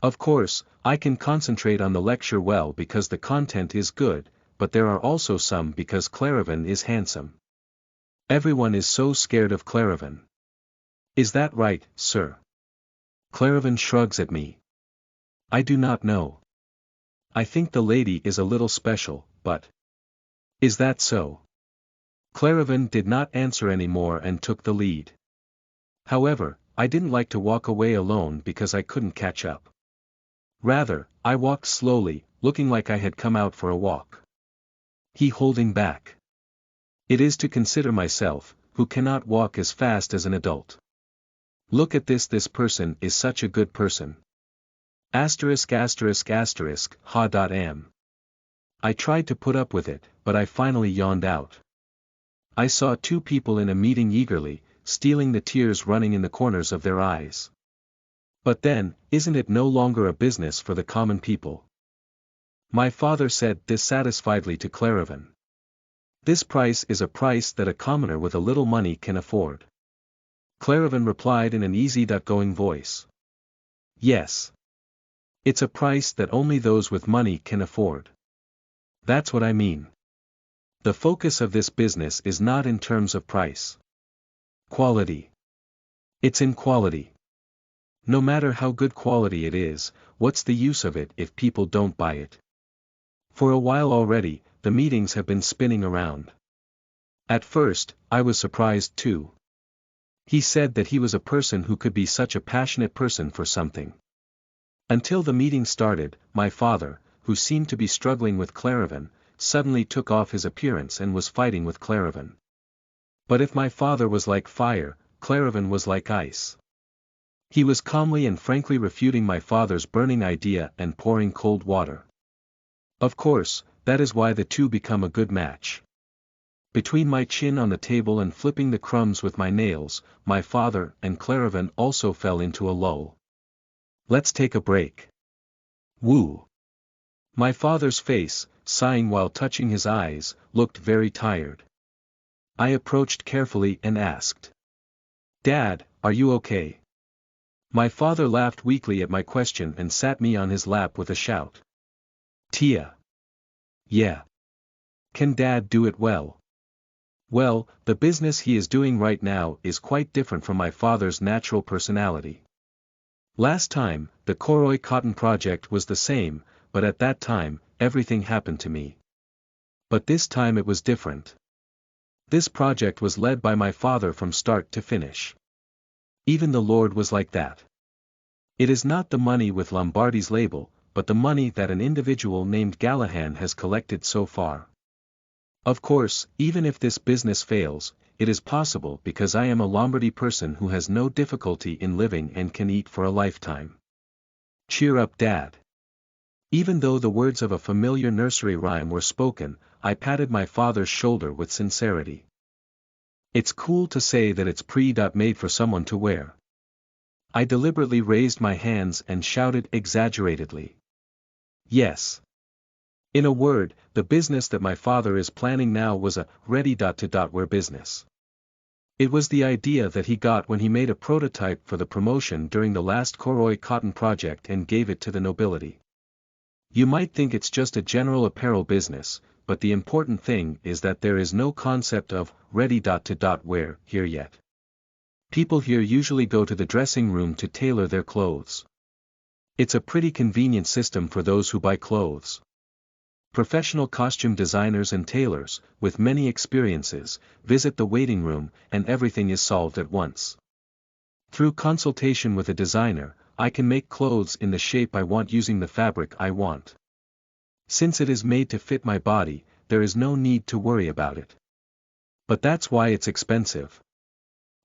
Of course, I can concentrate on the lecture well because the content is good, but there are also some because Claravan is handsome. Everyone is so scared of Claravan. Is that right, sir? Claravan shrugs at me. I do not know. I think the lady is a little special, but... Is that so? Claravan did not answer any more and took the lead. However, I didn't like to walk away alone because I couldn't catch up. Rather, I walked slowly, looking like I had come out for a walk. He holding back. It is to consider myself, who cannot walk as fast as an adult. Look at this person is such a good person. ********. Ha.am. I tried to put up with it, but I finally yawned out. I saw two people in a meeting eagerly, stealing the tears running in the corners of their eyes. But then, isn't it no longer a business for the common people? My father said dissatisfiedly to Claravan. This price is a price that a commoner with a little money can afford. Claravan replied in an easy-going voice. Yes. It's a price that only those with money can afford. That's what I mean. The focus of this business is not in terms of price. Quality. It's in quality. No matter how good quality it is, what's the use of it if people don't buy it? For a while already, the meetings have been spinning around. At first, I was surprised too. He said that he was a person who could be such a passionate person for something. Until the meeting started, my father, who seemed to be struggling with Claravan, suddenly took off his appearance and was fighting with Claravan. But if my father was like fire, Claravan was like ice. He was calmly and frankly refuting my father's burning idea and pouring cold water. Of course, that is why the two become a good match. Between my chin on the table and flipping the crumbs with my nails, my father and Claravan also fell into a lull. Let's take a break. Woo. My father's face, sighing while touching his eyes, looked very tired. I approached carefully and asked. Dad, are you okay? My father laughed weakly at my question and sat me on his lap with a shout. Tia. Yeah. Can Dad do it well? Well, the business he is doing right now is quite different from my father's natural personality. Last time, the Koroi Cotton Project was the same, but at that time, everything happened to me. But this time it was different. This project was led by my father from start to finish. Even the Lord was like that. It is not the money with Lombardi's label, but the money that an individual named Gallahan has collected so far. Of course, even if this business fails, it is possible because I am a Lombardy person who has no difficulty in living and can eat for a lifetime. Cheer up, Dad. Even though the words of a familiar nursery rhyme were spoken, I patted my father's shoulder with sincerity. It's cool to say that it's pre-made for someone to wear. I deliberately raised my hands and shouted exaggeratedly. Yes. In a word, the business that my father is planning now was a ready-to-wear business. It was the idea that he got when he made a prototype for the promotion during the last Koroi Cotton Project and gave it to the nobility. You might think it's just a general apparel business, but the important thing is that there is no concept of ready-to-wear here yet. People here usually go to the dressing room to tailor their clothes. It's a pretty convenient system for those who buy clothes. Professional costume designers and tailors, with many experiences, visit the waiting room, and everything is solved at once. Through consultation with a designer, I can make clothes in the shape I want using the fabric I want. Since it is made to fit my body, there is no need to worry about it. But that's why it's expensive.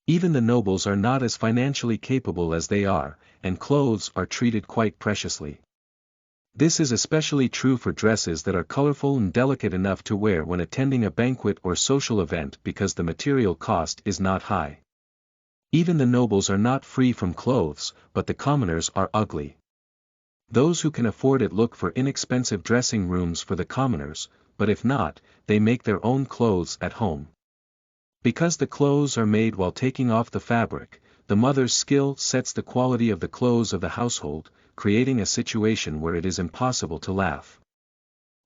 Even the nobles are not as financially capable as they are, and clothes are treated quite preciously. This is especially true for dresses that are colorful and delicate enough to wear when attending a banquet or social event because the material cost is not high. Even the nobles are not free from clothes, but the commoners are ugly. Those who can afford it look for inexpensive dressing rooms for the commoners, but if not, they make their own clothes at home. Because the clothes are made while taking off the fabric, the mother's skill sets the quality of the clothes of the household, creating a situation where it is impossible to laugh.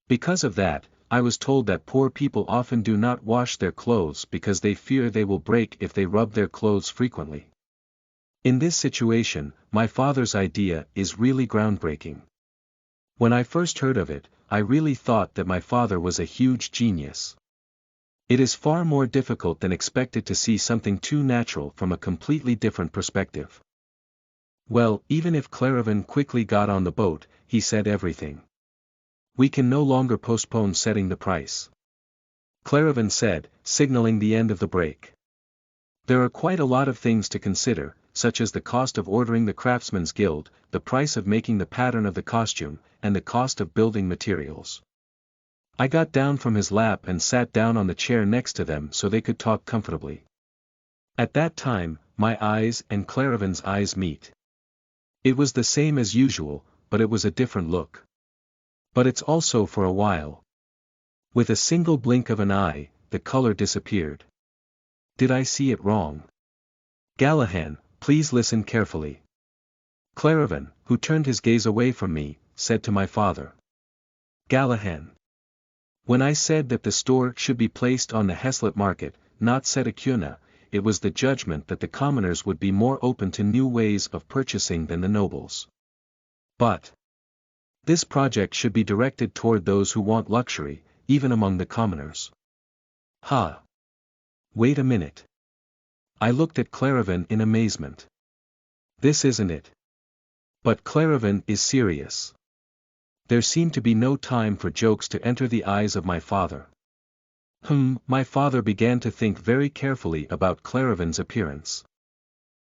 Because of that, I was told that poor people often do not wash their clothes because they fear they will break if they rub their clothes frequently. In this situation, my father's idea is really groundbreaking. When I first heard of it, I really thought that my father was a huge genius. It is far more difficult than expected to see something too natural from a completely different perspective. Well, even if Claravan quickly got on the boat, he said everything. We can no longer postpone setting the price. Claravan said, signaling the end of the break. There are quite a lot of things to consider, such as the cost of ordering the Craftsman's Guild, the price of making the pattern of the costume, and the cost of building materials. I got down from his lap and sat down on the chair next to them so they could talk comfortably. At that time, my eyes and Claravan's eyes meet. It was the same as usual, but it was a different look. But it's also for a while. With a single blink of an eye, the color disappeared. Did I see it wrong? Gallahan, please listen carefully. Claravan, who turned his gaze away from me, said to my father. Gallahan. When I said that the store should be placed on the Heslop market, not Setakuna, it was the judgment that the commoners would be more open to new ways of purchasing than the nobles. But this project should be directed toward those who want luxury, even among the commoners. Ha! Wait a minute. I looked at Claravan in amazement. This isn't it. But Claravan is serious. There seemed to be no time for jokes to enter the eyes of my father. My father began to think very carefully about Claravan's appearance.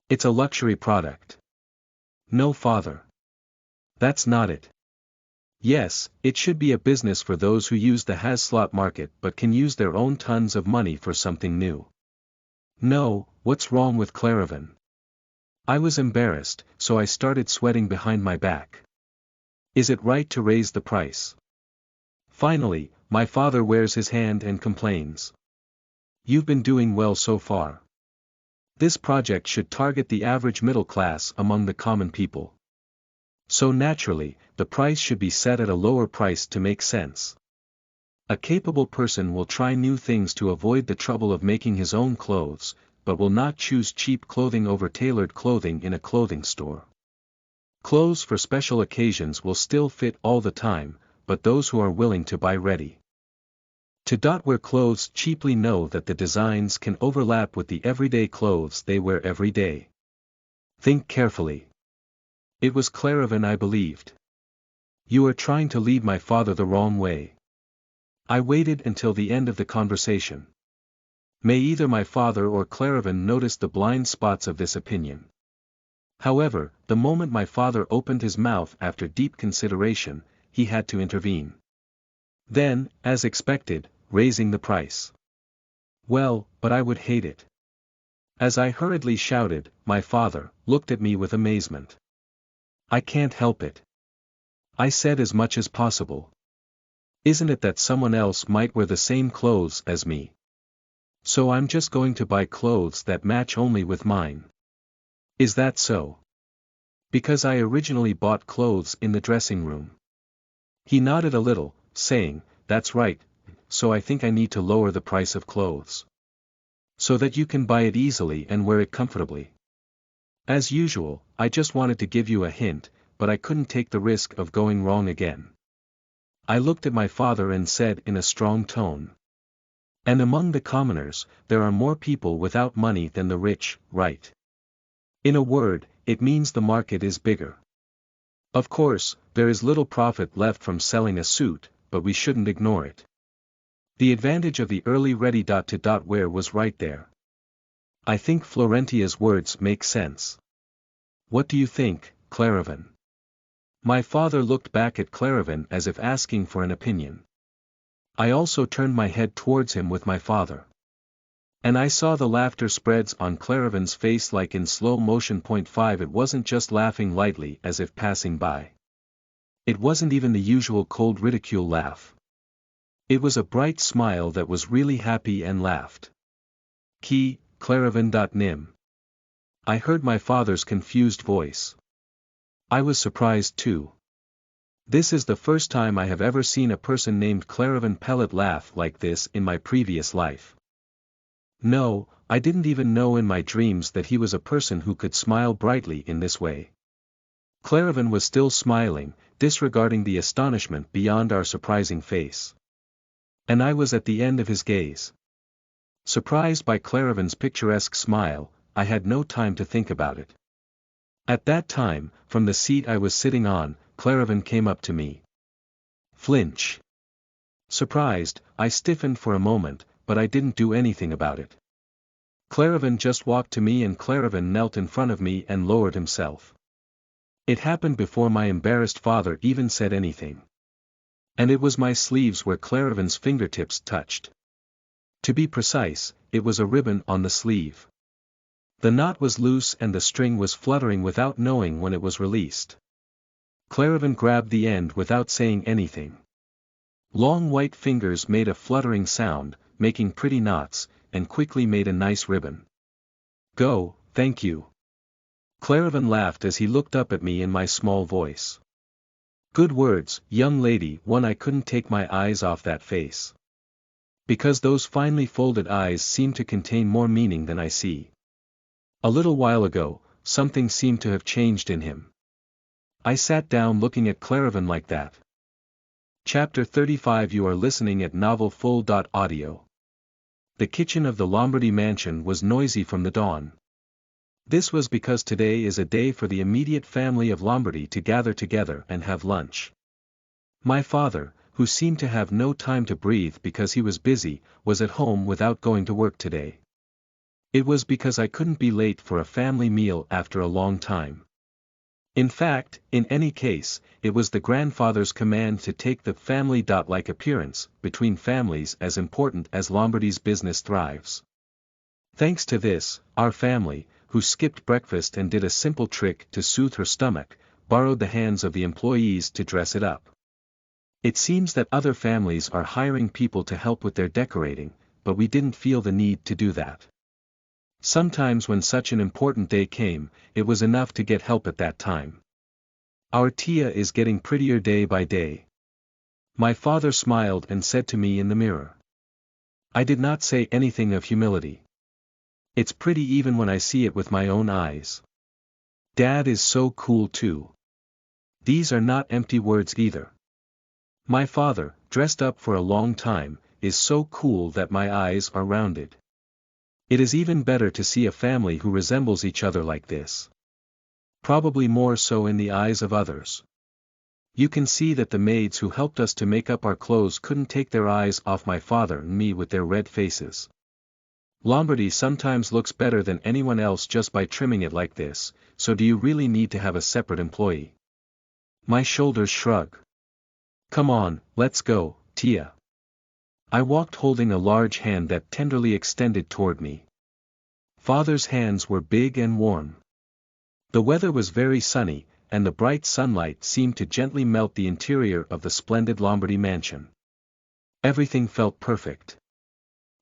It's a luxury product. No, father. That's not it. Yes, it should be a business for those who use the Haslop market but can use their own tons of money for something new. No, what's wrong with Claravan? I was embarrassed, so I started sweating behind my back. Is it right to raise the price? Finally, my father wears his hand and complains. You've been doing well so far. This project should target the average middle class among the common people. So naturally, the price should be set at a lower price to make sense. A capable person will try new things to avoid the trouble of making his own clothes, but will not choose cheap clothing over tailored clothing in a clothing store. Clothes for special occasions will still fit all the time, but those who are willing to buy ready to wear clothes cheaply know that the designs can overlap with the everyday clothes they wear every day. Think carefully. It was Claravan I believed. You are trying to lead my father the wrong way. I waited until the end of the conversation. May either my father or Claravan notice the blind spots of this opinion. However, the moment my father opened his mouth after deep consideration, he had to intervene. Then, as expected, raising the price. Well, but I would hate it. As I hurriedly shouted, my father looked at me with amazement. I can't help it. I said as much as possible. Isn't it that someone else might wear the same clothes as me? So I'm just going to buy clothes that match only with mine. Is that so? Because I originally bought clothes in the dressing room. He nodded a little, saying, that's right, so I think I need to lower the price of clothes. So that you can buy it easily and wear it comfortably. As usual, I just wanted to give you a hint, but I couldn't take the risk of going wrong again. I looked at my father and said in a strong tone. And among the commoners, there are more people without money than the rich, right? In a word, it means the market is bigger. Of course, there is little profit left from selling a suit, but we shouldn't ignore it. The advantage of the early ready-to-wear was right there. I think Florentia's words make sense. What do you think, Claravan? My father looked back at Claravan as if asking for an opinion. I also turned my head towards him with my father. And I saw the laughter spreads on Claravan's face like in slow motion. 5 It wasn't just laughing lightly as if passing by. It wasn't even the usual cold ridicule laugh. It was a bright smile that was really happy and laughed. Key, Claravan.nim. I heard my father's confused voice. I was surprised too. This is the first time I have ever seen a person named Claravan Pellet laugh like this in my previous life. No, I didn't even know in my dreams that he was a person who could smile brightly in this way. Claravan was still smiling, disregarding the astonishment beyond our surprising face. And I was at the end of his gaze. Surprised by Claravan's picturesque smile, I had no time to think about it. At that time, from the seat I was sitting on, Claravan came up to me. Flinch. Surprised, I stiffened for a moment, but I didn't do anything about it. Claravan just walked to me and Claravan knelt in front of me and lowered himself. It happened before my embarrassed father even said anything. And it was my sleeves where Claravan's fingertips touched. To be precise, it was a ribbon on the sleeve. The knot was loose and the string was fluttering without knowing when it was released. Claravan grabbed the end without saying anything. Long white fingers made a fluttering sound, making pretty knots, and quickly made a nice ribbon. Go, thank you. Claravan laughed as he looked up at me in my small voice. Good words, young lady. One, I couldn't take my eyes off that face. Because those finely folded eyes seem to contain more meaning than I see. A little while ago, something seemed to have changed in him. I sat down looking at Claravan like that. Chapter 35. You are listening at NovelFull.audio. The kitchen of the Lombardy mansion was noisy from the dawn. This was because today is a day for the immediate family of Lombardy to gather together and have lunch. My father, who seemed to have no time to breathe because he was busy, was at home without going to work today. It was because I couldn't be late for a family meal after a long time. In fact, in any case, it was the grandfather's command to take the family-like appearance between families as important as Lombardy's business thrives. Thanks to this, our family, who skipped breakfast and did a simple trick to soothe her stomach, borrowed the hands of the employees to dress it up. It seems that other families are hiring people to help with their decorating, but we didn't feel the need to do that. Sometimes when such an important day came, it was enough to get help at that time. Our Tia is getting prettier day by day. My father smiled and said to me in the mirror. I did not say anything of humility. It's pretty even when I see it with my own eyes. Dad is so cool too. These are not empty words either. My father, dressed up for a long time, is so cool that my eyes are rounded. It is even better to see a family who resembles each other like this. Probably more so in the eyes of others. You can see that the maids who helped us to make up our clothes couldn't take their eyes off my father and me with their red faces. Lombardy sometimes looks better than anyone else just by trimming it like this, so do you really need to have a separate employee? My shoulders shrug. Come on, let's go, Tia. I walked holding a large hand that tenderly extended toward me. Father's hands were big and warm. The weather was very sunny, and the bright sunlight seemed to gently melt the interior of the splendid Lombardy mansion. Everything felt perfect.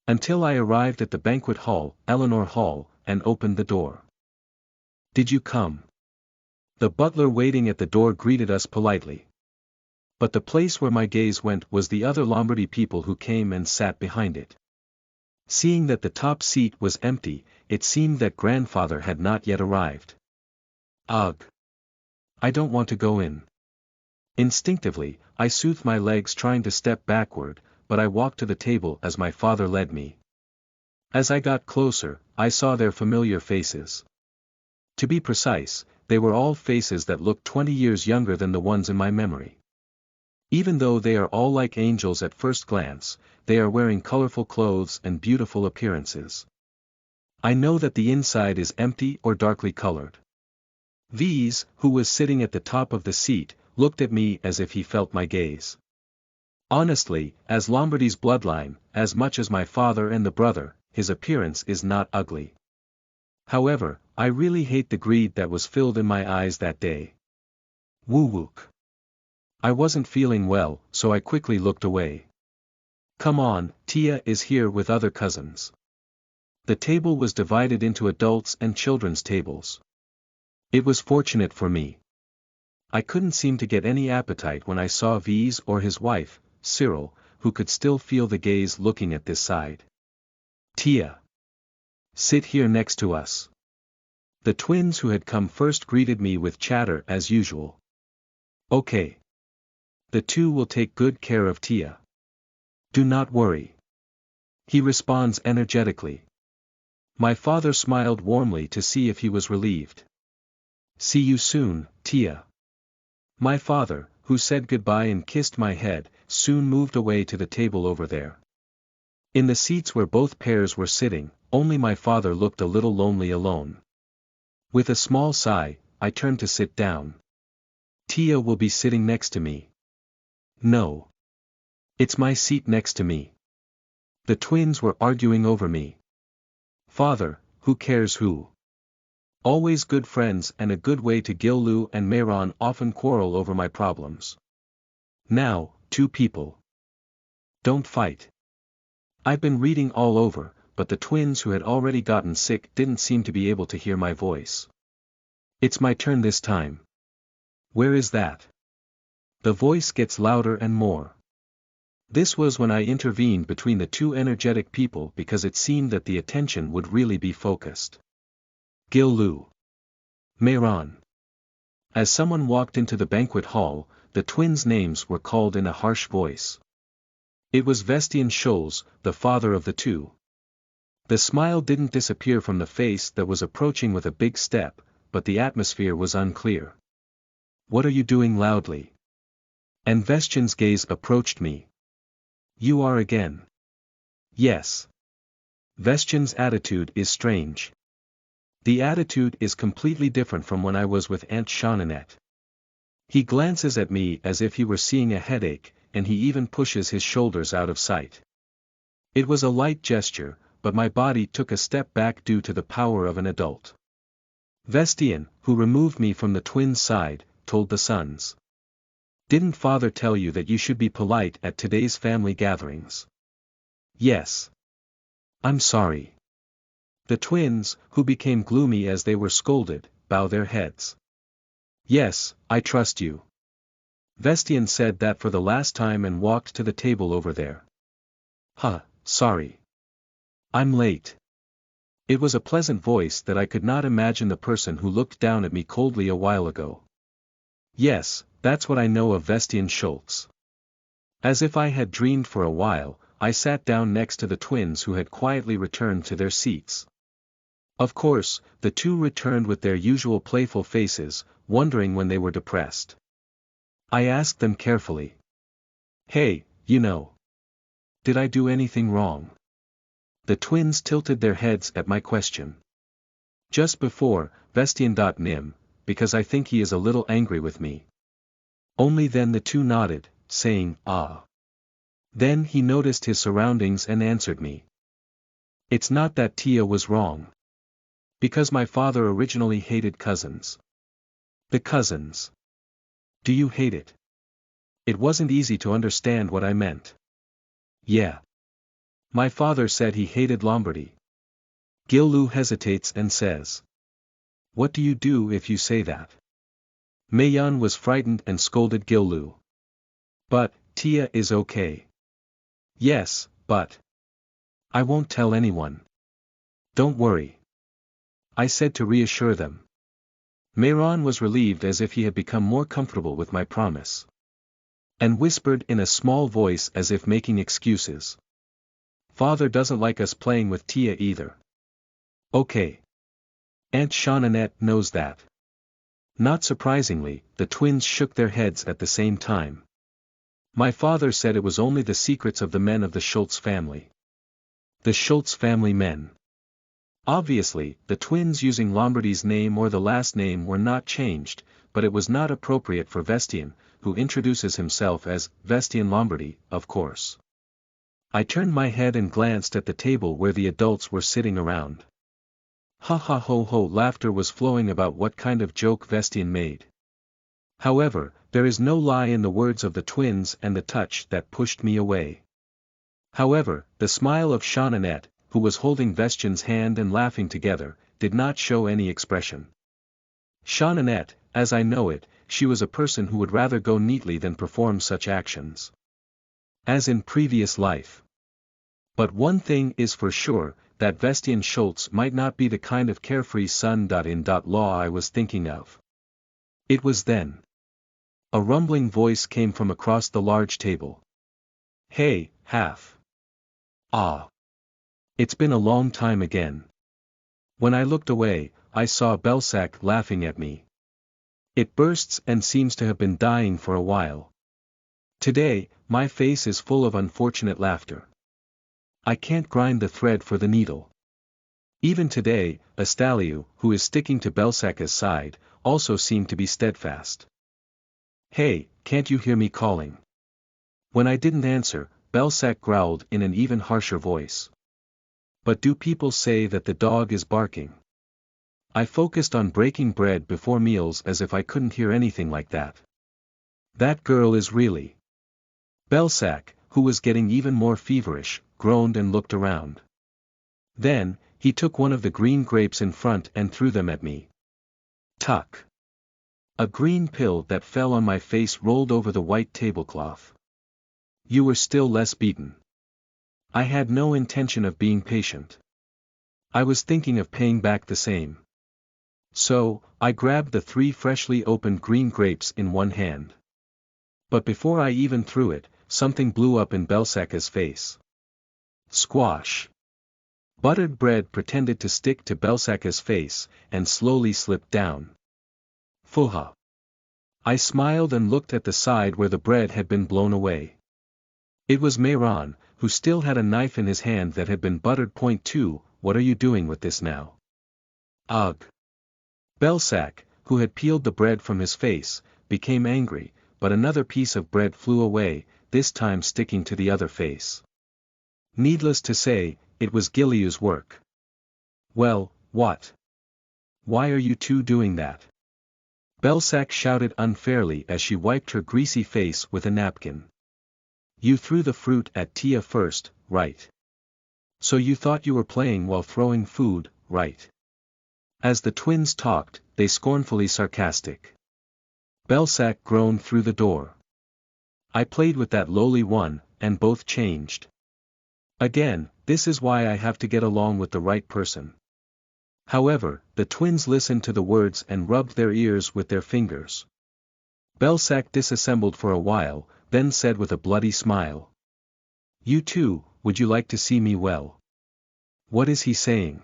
Until I arrived at the banquet hall, Eleanor Hall, and opened the door. Did you come? The butler waiting at the door greeted us politely. But the place where my gaze went was the other Lombardy people who came and sat behind it. Seeing that the top seat was empty, it seemed that grandfather had not yet arrived. Ugh! I don't want to go in. Instinctively, I soothed my legs trying to step backward, but I walked to the table as my father led me. As I got closer, I saw their familiar faces. To be precise, they were all faces that looked 20 years younger than the ones in my memory. Even though they are all like angels at first glance, they are wearing colorful clothes and beautiful appearances. I know that the inside is empty or darkly colored. V's, who was sitting at the top of the seat, looked at me as if he felt my gaze. Honestly, as Lombardy's bloodline, as much as my father and the brother, his appearance is not ugly. However, I really hate the greed that was filled in my eyes that day. Woo-wook. I wasn't feeling well, so I quickly looked away. Come on, Tia is here with other cousins. The table was divided into adults and children's tables. It was fortunate for me. I couldn't seem to get any appetite when I saw V's or his wife, Cyril, who could still feel the gaze looking at this side. Tia. Sit here next to us. The twins who had come first greeted me with chatter as usual. Okay. The two will take good care of Tia. Do not worry. He responds energetically. My father smiled warmly to see if he was relieved. See you soon, Tia. My father, who said goodbye and kissed my head, soon moved away to the table over there. In the seats where both pairs were sitting, only my father looked a little lonely alone. With a small sigh, I turned to sit down. Tia will be sitting next to me. No. It's my seat next to me. The twins were arguing over me. Father, who cares who? Always good friends and a good way to Gillu and Mayron often quarrel over my problems. Now, two people. Don't fight. I've been reading all over, but the twins who had already gotten sick didn't seem to be able to hear my voice. It's my turn this time. Where is that? The voice gets louder and more. This was when I intervened between the two energetic people because it seemed that the attention would really be focused. Gil-Lu. Mehran. As someone walked into the banquet hall, the twins' names were called in a harsh voice. It was Vestian Scholz, the father of the two. The smile didn't disappear from the face that was approaching with a big step, but the atmosphere was unclear. What are you doing loudly? And Vestian's gaze approached me. You are again. Yes. Vestian's attitude is strange. The attitude is completely different from when I was with Aunt Jeanette. He glances at me as if he were seeing a headache, and he even pushes his shoulders out of sight. It was a light gesture, but my body took a step back due to the power of an adult. Vestian, who removed me from the twins' side, told the sons. Didn't father tell you that you should be polite at today's family gatherings? Yes. I'm sorry. The twins, who became gloomy as they were scolded, bow their heads. Yes, I trust you. Vestian said that for the last time and walked to the table over there. Sorry. I'm late. It was a pleasant voice that I could not imagine the person who looked down at me coldly a while ago. Yes, that's what I know of Vestian Scholz. As if I had dreamed for a while, I sat down next to the twins who had quietly returned to their seats. Of course, the two returned with their usual playful faces, wondering when they were depressed. I asked them carefully. Hey, did I do anything wrong? The twins tilted their heads at my question. Just before, Vestian.nim, because I think he is a little angry with me. Only then the two nodded, saying, ah. Then he noticed his surroundings and answered me. It's not that Tia was wrong. Because my father originally hated cousins. The cousins. Do you hate it? It wasn't easy to understand what I meant. Yeah. My father said he hated Lombardy. Gil-Lu hesitates and says. What do you do if you say that? Mehran was frightened and scolded Gil-Lu. But, Tia is okay. Yes, but. I won't tell anyone. Don't worry. I said to reassure them. Mehran was relieved as if he had become more comfortable with my promise. And whispered in a small voice as if making excuses. Father doesn't like us playing with Tia either. Okay. Aunt Jeanette knows that. Not surprisingly, the twins shook their heads at the same time. My father said it was only the secrets of the men of the Scholz family. The Scholz family men. Obviously, the twins using Lombardy's name or the last name were not changed, but it was not appropriate for Vestian, who introduces himself as Vestian Lombardy, of course. I turned my head and glanced at the table where the adults were sitting around. Ha ha ho ho, laughter was flowing about what kind of joke Vestian made. However, there is no lie in the words of the twins and the touch that pushed me away. However, the smile of Jeanette, who was holding Vestian's hand and laughing together, did not show any expression. Jeanette, as I know it, she was a person who would rather go neatly than perform such actions. As in previous life. But one thing is for sure, that Vestian Scholz might not be the kind of carefree son-in-law I was thinking of. It was then. A rumbling voice came from across the large table. Hey, Half. Ah. It's been a long time again. When I looked away, I saw Belsac laughing at me. It bursts and seems to have been dying for a while. Today, my face is full of unfortunate laughter. I can't grind the thread for the needle. Even today, Astaliu, who is sticking to Belsac's side, also seemed to be steadfast. Hey, can't you hear me calling? When I didn't answer, Belsac growled in an even harsher voice. But do people say that the dog is barking? I focused on breaking bread before meals as if I couldn't hear anything like that. That girl is really. Belsac, who was getting even more feverish, groaned and looked around. Then, he took one of the green grapes in front and threw them at me. Tuck. A green pill that fell on my face rolled over the white tablecloth. You were still less beaten. I had no intention of being patient. I was thinking of paying back the same. So, I grabbed the 3 freshly opened green grapes in one hand. But before I even threw it, something blew up in Belsaca's face. Squash. Buttered bread pretended to stick to Belsaca's face, and slowly slipped down. Fuha. I smiled and looked at the side where the bread had been blown away. It was Mayron, who still had a knife in his hand that had been buttered. Point 2, what are you doing with this now? Ugh. Belsac, who had peeled the bread from his face, became angry, but another piece of bread flew away, this time sticking to the other face. Needless to say, it was Giliu's work. Well, what? Why are you two doing that? Belsac shouted unfairly as she wiped her greasy face with a napkin. You threw the fruit at Tia first, right? So you thought you were playing while throwing food, right? As the twins talked, they scornfully sarcastic. Belsac groaned through the door. I played with that lowly one, and both changed. Again, this is why I have to get along with the right person. However, the twins listened to the words and rubbed their ears with their fingers. Belsac disassembled for a while, then said with a bloody smile. You two, would you like to see me well? What is he saying?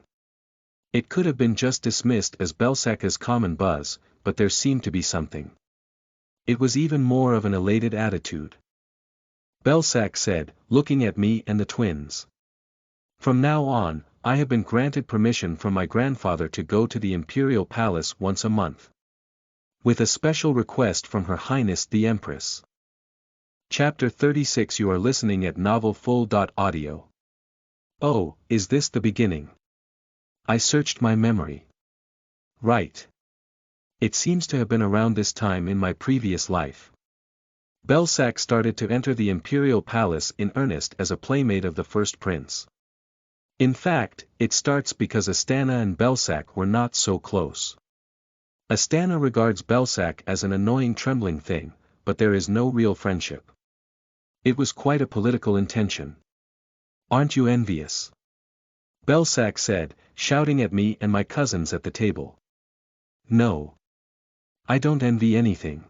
It could have been just dismissed as Belsaca's common buzz, but there seemed to be something. It was even more of an elated attitude. Belsac said, looking at me and the twins. From now on, I have been granted permission from my grandfather to go to the Imperial Palace once a month. With a special request from Her Highness the Empress. Chapter 36. You are listening at novelfull.audio. Oh, is this the beginning? I searched my memory. Right. It seems to have been around this time in my previous life. Belsac started to enter the Imperial Palace in earnest as a playmate of the first prince. In fact, it starts because Astana and Belsac were not so close. Astana regards Belsac as an annoying trembling thing, but there is no real friendship. It was quite a political intention. Aren't you envious? Belsac said, shouting at me and my cousins at the table. No. I don't envy anything.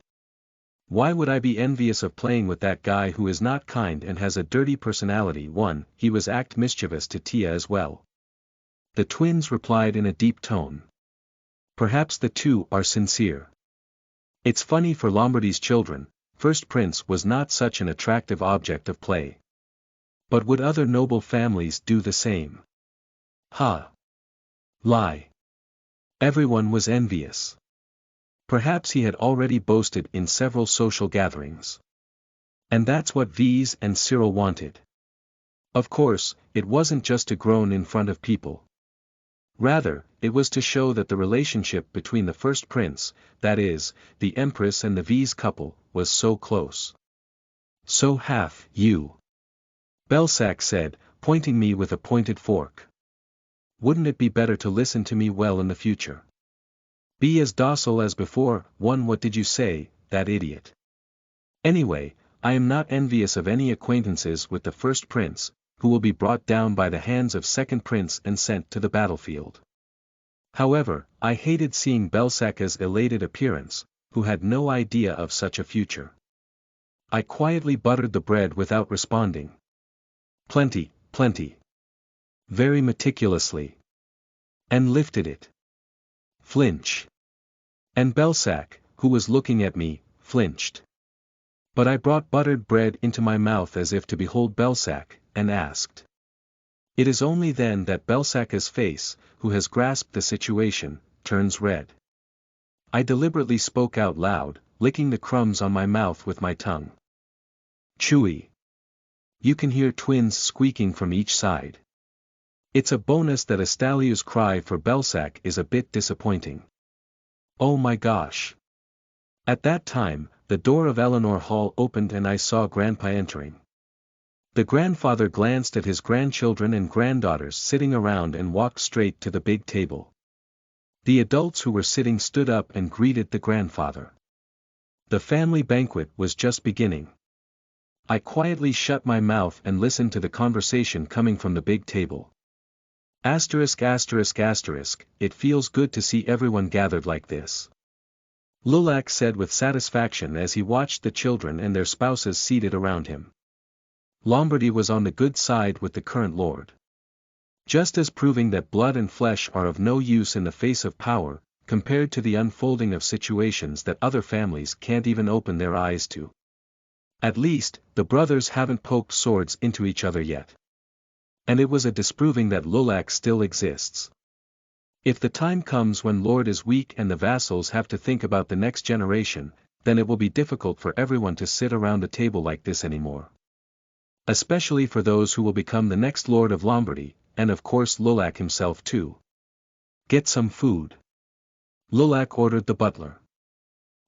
Why would I be envious of playing with that guy who is not kind and has a dirty personality? He was act mischievous to Tia as well. The twins replied in a deep tone. Perhaps the two are sincere. It's funny for Lombardy's children, First Prince was not such an attractive object of play. But would other noble families do the same? Ha! Lie. Everyone was envious. Perhaps he had already boasted in several social gatherings. And that's what Vise and Cyril wanted. Of course, it wasn't just to groan in front of people. Rather, it was to show that the relationship between the first prince, that is, the Empress and the Vise couple, was so close. So have you. Belsac said, pointing me with a pointed fork. Wouldn't it be better to listen to me well in the future? Be as docile as before. What did you say, that idiot? Anyway, I am not envious of any acquaintances with the first prince, who will be brought down by the hands of second prince and sent to the battlefield. However, I hated seeing Belsaca's elated appearance, who had no idea of such a future. I quietly buttered the bread without responding. Plenty, plenty. Very meticulously. And lifted it. Flinch. And Belsac, who was looking at me, flinched. But I brought buttered bread into my mouth as if to behold Belsac, and asked. It is only then that Belsaca's face, who has grasped the situation, turns red. I deliberately spoke out loud, licking the crumbs on my mouth with my tongue. Chewy. You can hear twins squeaking from each side. It's a bonus that Astalia's cry for Belsac is a bit disappointing. Oh my gosh. At that time, the door of Eleanor Hall opened and I saw Grandpa entering. The grandfather glanced at his grandchildren and granddaughters sitting around and walked straight to the big table. The adults who were sitting stood up and greeted the grandfather. The family banquet was just beginning. I quietly shut my mouth and listened to the conversation coming from the big table. Asterisk asterisk asterisk, it feels good to see everyone gathered like this. Lulak said with satisfaction as he watched the children and their spouses seated around him. Lombardy was on the good side with the current lord. Just as proving that blood and flesh are of no use in the face of power, compared to the unfolding of situations that other families can't even open their eyes to. At least, the brothers haven't poked swords into each other yet. And it was a disproving that Lulak still exists. If the time comes when Lord is weak and the vassals have to think about the next generation, then it will be difficult for everyone to sit around a table like this anymore. Especially for those who will become the next Lord of Lombardy, and of course Lulak himself too. Get some food. Lulak ordered the butler.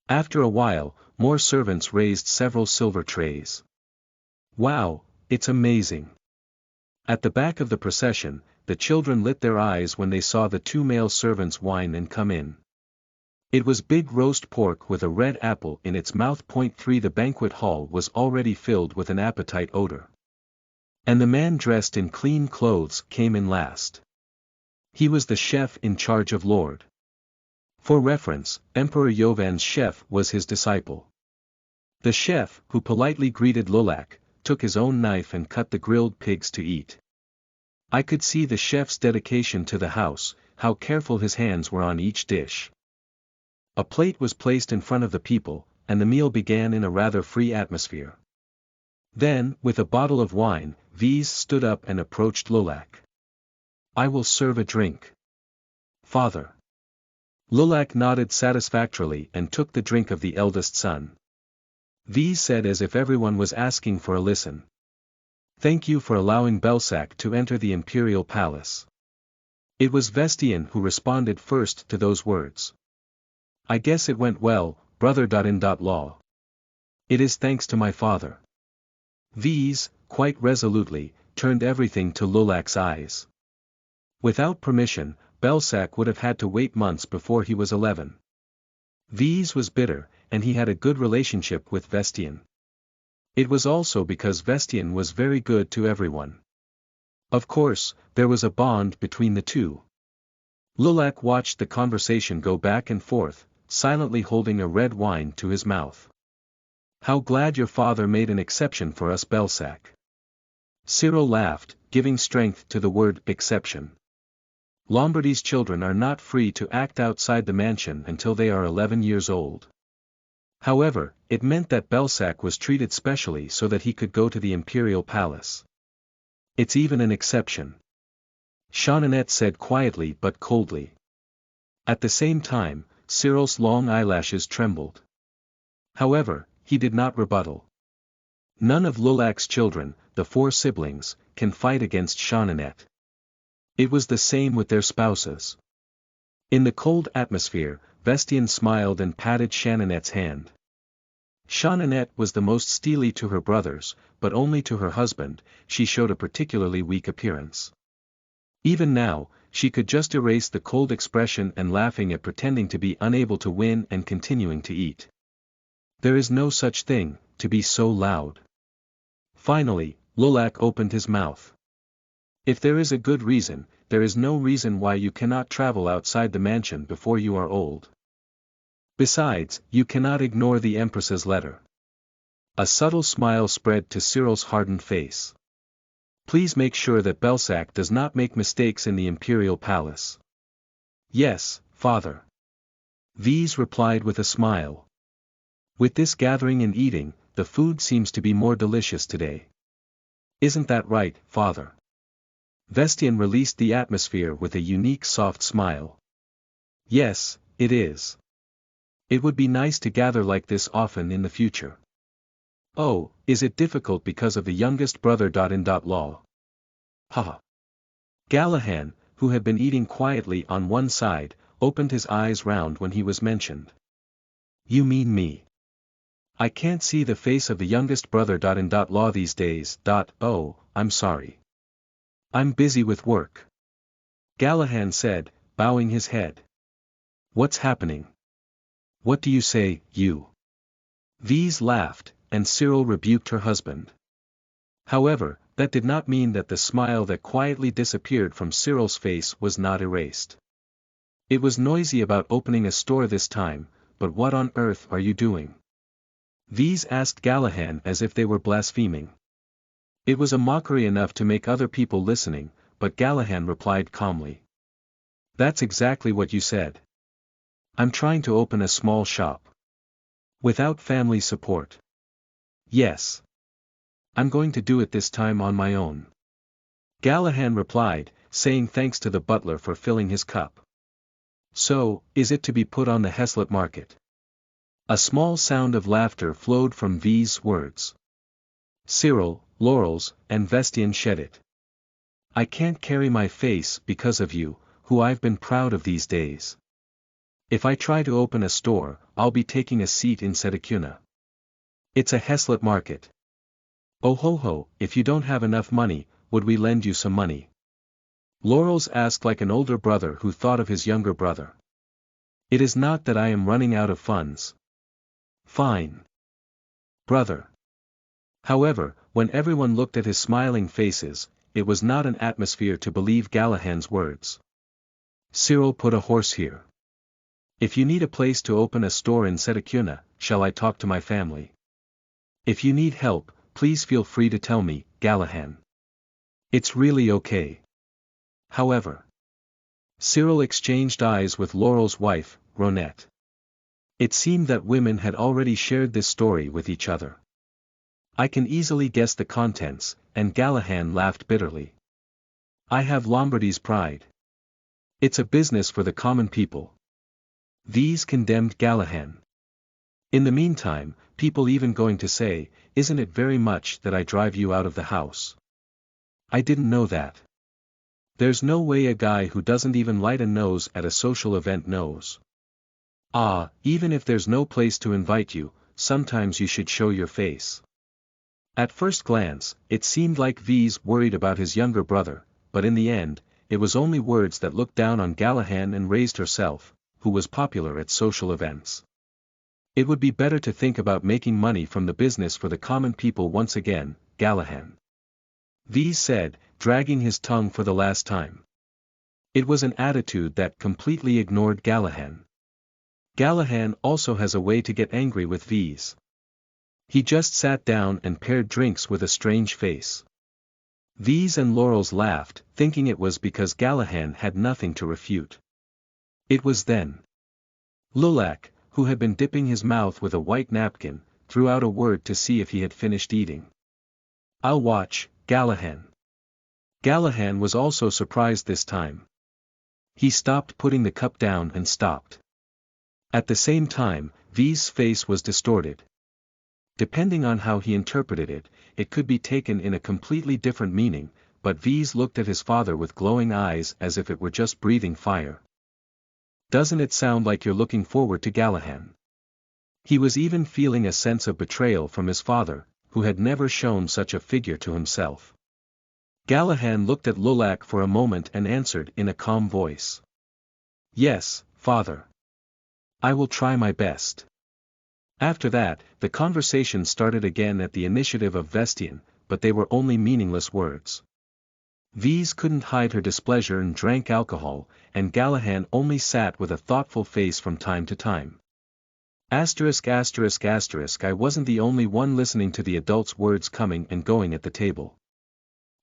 After a while, more servants raised several silver trays. Wow, it's amazing. At the back of the procession, the children lit their eyes when they saw the two male servants whine and come in. It was big roast pork with a red apple in its mouth. 3 The banquet hall was already filled with an appetite odor. And the man dressed in clean clothes came in last. He was the chef in charge of Lord. For reference, Emperor Yovan's chef was his disciple. The chef, who politely greeted Lulak, took his own knife and cut the grilled pigs to eat. I could see the chef's dedication to the house, how careful his hands were on each dish. A plate was placed in front of the people, and the meal began in a rather free atmosphere. Then, with a bottle of wine, Vise stood up and approached Lulak. I will serve a drink. Father. Lulak nodded satisfactorily and took the drink of the eldest son. Vise said as if everyone was asking for a listen. Thank you for allowing Belsac to enter the imperial palace. It was Vestian who responded first to those words. I guess it went well, brother.in.law. It is thanks to my father. Vise, quite resolutely, turned everything to Lulak's eyes. Without permission, Belsac would have had to wait months before he was 11. Vise was bitter, and he had a good relationship with Vestian. It was also because Vestian was very good to everyone. Of course, there was a bond between the two. Lulak watched the conversation go back and forth, silently holding a red wine to his mouth. How glad your father made an exception for us, Belsac. Cyril laughed, giving strength to the word exception. Lombardy's children are not free to act outside the mansion until they are 11 years old. However, it meant that Belsac was treated specially so that he could go to the imperial palace. It's even an exception. Jeanninette said quietly but coldly. At the same time, Cyril's long eyelashes trembled. However, he did not rebuttal. None of Lulak's children, the 4 siblings, can fight against Jeanninette. It was the same with their spouses. In the cold atmosphere, Vestian smiled and patted Jeanninette's hand. Jeanninette was the most steely to her brothers, but only to her husband. She showed a particularly weak appearance. Even now, she could just erase the cold expression and laughing at pretending to be unable to win and continuing to eat. There is no such thing, to be so loud. Finally, Lulak opened his mouth. If there is a good reason, there is no reason why you cannot travel outside the mansion before you are old. Besides, you cannot ignore the Empress's letter. A subtle smile spread to Cyril's hardened face. Please make sure that Belsac does not make mistakes in the imperial palace. Yes, father. Vise replied with a smile. With this gathering and eating, the food seems to be more delicious today. Isn't that right, father? Vestian released the atmosphere with a unique soft smile. Yes, it is. It would be nice to gather like this often in the future. Oh, is it difficult because of the youngest brother.in.law? Haha. Galahad, who had been eating quietly on one side, opened his eyes round when he was mentioned. You mean me? I can't see the face of the youngest brother. In law these days. Oh, I'm sorry. I'm busy with work. Gallahan said, bowing his head. What's happening? What do you say, you? V's laughed, and Cyril rebuked her husband. However, that did not mean that the smile that quietly disappeared from Cyril's face was not erased. It was noisy about opening a store this time, but what on earth are you doing? V's asked Gallahan as if they were blaspheming. It was a mockery enough to make other people listening, but Gallahan replied calmly. That's exactly what you said. I'm trying to open a small shop. Without family support. Yes. I'm going to do it this time on my own. Gallahan replied, saying thanks to the butler for filling his cup. So, is it to be put on the Heslop market? A small sound of laughter flowed from V's words. Cyril, Laurels, and Vestian shed it. I can't carry my face because of you, who I've been proud of these days. If I try to open a store, I'll be taking a seat in Sedecuna. It's a Heslop market. Oh ho ho, if you don't have enough money, would we lend you some money? Laurels asked like an older brother who thought of his younger brother. It is not that I am running out of funds. Fine. Brother. However, when everyone looked at his smiling faces, it was not an atmosphere to believe Gallahan's words. Cyril put a horse here. If you need a place to open a store in Sedecuna, shall I talk to my family? If you need help, please feel free to tell me, Gallahan. It's really okay. However. Cyril exchanged eyes with Laurel's wife, Ronette. It seemed that women had already shared this story with each other. I can easily guess the contents, and Gallahan laughed bitterly. I have Lombardy's pride. It's a business for the common people. These condemned Gallahan. In the meantime, people even going to say, isn't it very much that I drive you out of the house? I didn't know that. There's no way a guy who doesn't even light a nose at a social event knows. Ah, even if there's no place to invite you, sometimes you should show your face. At first glance, it seemed like V's worried about his younger brother, but in the end, it was only words that looked down on Gallahan and raised herself, who was popular at social events. It would be better to think about making money from the business for the common people once again, Gallahan. V said, dragging his tongue for the last time. It was an attitude that completely ignored Gallahan. Gallahan also has a way to get angry with V's. He just sat down and paired drinks with a strange face. V's and Laurels laughed, thinking it was because Gallahan had nothing to refute. It was then. Lulak, who had been dipping his mouth with a white napkin, threw out a word to see if he had finished eating. I'll watch, Gallahan. Gallahan was also surprised this time. He stopped putting the cup down and stopped. At the same time, V's face was distorted. Depending on how he interpreted it, it could be taken in a completely different meaning, but V's looked at his father with glowing eyes as if it were just breathing fire. Doesn't it sound like you're looking forward to Gallahan? He was even feeling a sense of betrayal from his father, who had never shown such a figure to himself. Gallahan looked at Lulak for a moment and answered in a calm voice. Yes, father. I will try my best. After that, the conversation started again at the initiative of Vestian, but they were only meaningless words. V's couldn't hide her displeasure and drank alcohol, and Gallahan only sat with a thoughtful face from time to time. I wasn't the only one listening to the adults' words coming and going at the table.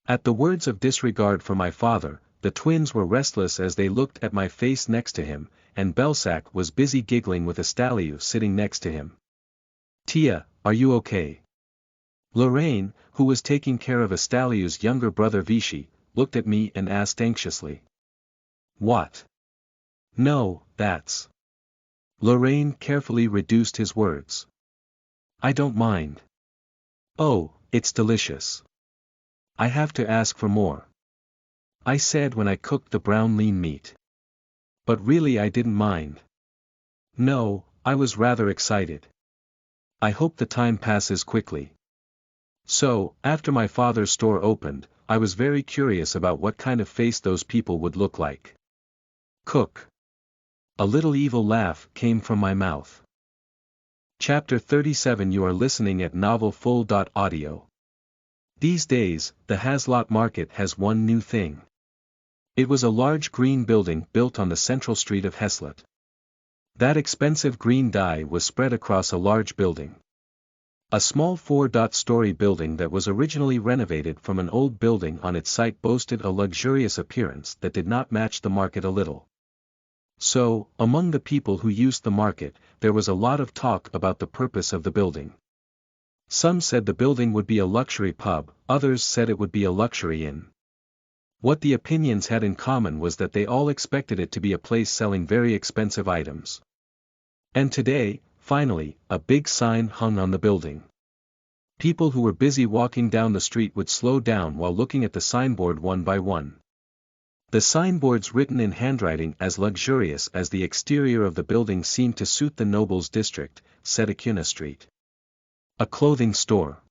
At the words of disregard for my father, the twins were restless as they looked at my face next to him, and Belsac was busy giggling with Estaliou sitting next to him. Tia, are you okay? Lorraine, who was taking care of Estaliou's younger brother Vichy, looked at me and asked anxiously. What? No, that's... Lorraine carefully reduced his words. I don't mind. Oh, it's delicious. I have to ask for more. I said when I cooked the brown lean meat. But really I didn't mind. No, I was rather excited. I hope the time passes quickly. So, after my father's store opened, I was very curious about what kind of face those people would look like. Cook. A little evil laugh came from my mouth. Chapter 37. You are listening at NovelFull.audio. These days, the Haslott Market has one new thing. It was a large green building built on the central street of Haslott. That expensive green dye was spread across a large building. A small four-story building that was originally renovated from an old building on its site boasted a luxurious appearance that did not match the market a little. So, among the people who used the market, there was a lot of talk about the purpose of the building. Some said the building would be a luxury pub, others said it would be a luxury inn. What the opinions had in common was that they all expected it to be a place selling very expensive items. And today, finally, a big sign hung on the building. People who were busy walking down the street would slow down while looking at the signboard one by one. The signboards written in handwriting as luxurious as the exterior of the building seemed to suit the nobles' district, Setakuna Street. A clothing store.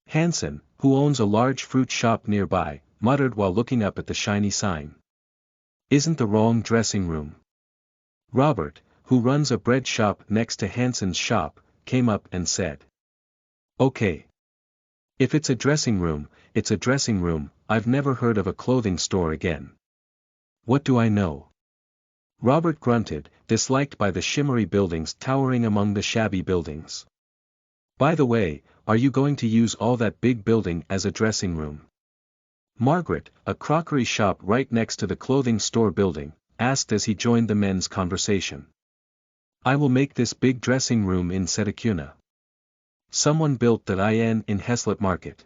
Hansen, who owns a large fruit shop nearby, muttered while looking up at the shiny sign. Isn't the wrong dressing room? Robert, who runs a bread shop next to Hansen's shop, came up and said. Okay. If it's a dressing room, it's a dressing room. I've never heard of a clothing store again. What do I know? Robert grunted, disliked by the shimmery buildings towering among the shabby buildings. By the way, are you going to use all that big building as a dressing room? Margaret, a crockery shop right next to the clothing store building, asked as he joined the men's conversation. I will make this big dressing room in Setakuna. Someone built that in Haslott Market.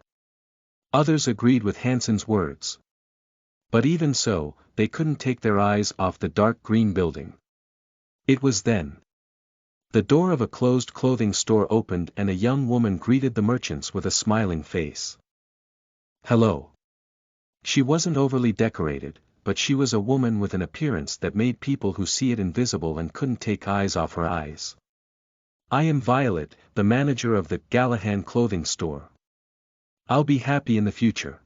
Others agreed with Hansen's words. But even so, they couldn't take their eyes off the dark green building. It was then. The door of a closed clothing store opened and a young woman greeted the merchants with a smiling face. Hello. She wasn't overly decorated, but she was a woman with an appearance that made people who see it invisible and couldn't take eyes off her eyes. I am Violet, the manager of the Gallahan clothing store. I'll be happy in the future.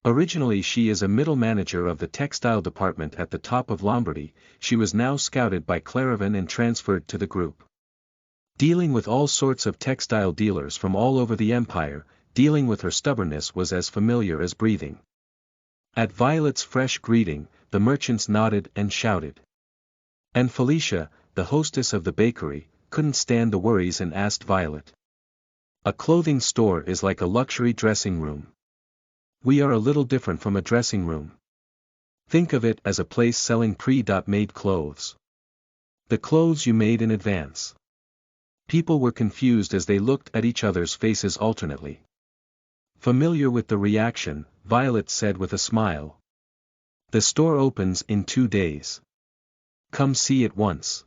Originally she is a middle manager of the textile department at the top of Lombardy. She was now scouted by Clarivan and transferred to the group. Dealing with all sorts of textile dealers from all over the empire, dealing with her stubbornness was as familiar as breathing. At Violet's fresh greeting, the merchants nodded and shouted. And Felicia, the hostess of the bakery, couldn't stand the worries and asked Violet. A clothing store is like a luxury dressing room. We are a little different from a dressing room. Think of it as a place selling pre-made clothes. The clothes you made in advance. People were confused as they looked at each other's faces alternately. Familiar with the reaction, Violet said with a smile. The store opens in 2 days. Come see it once.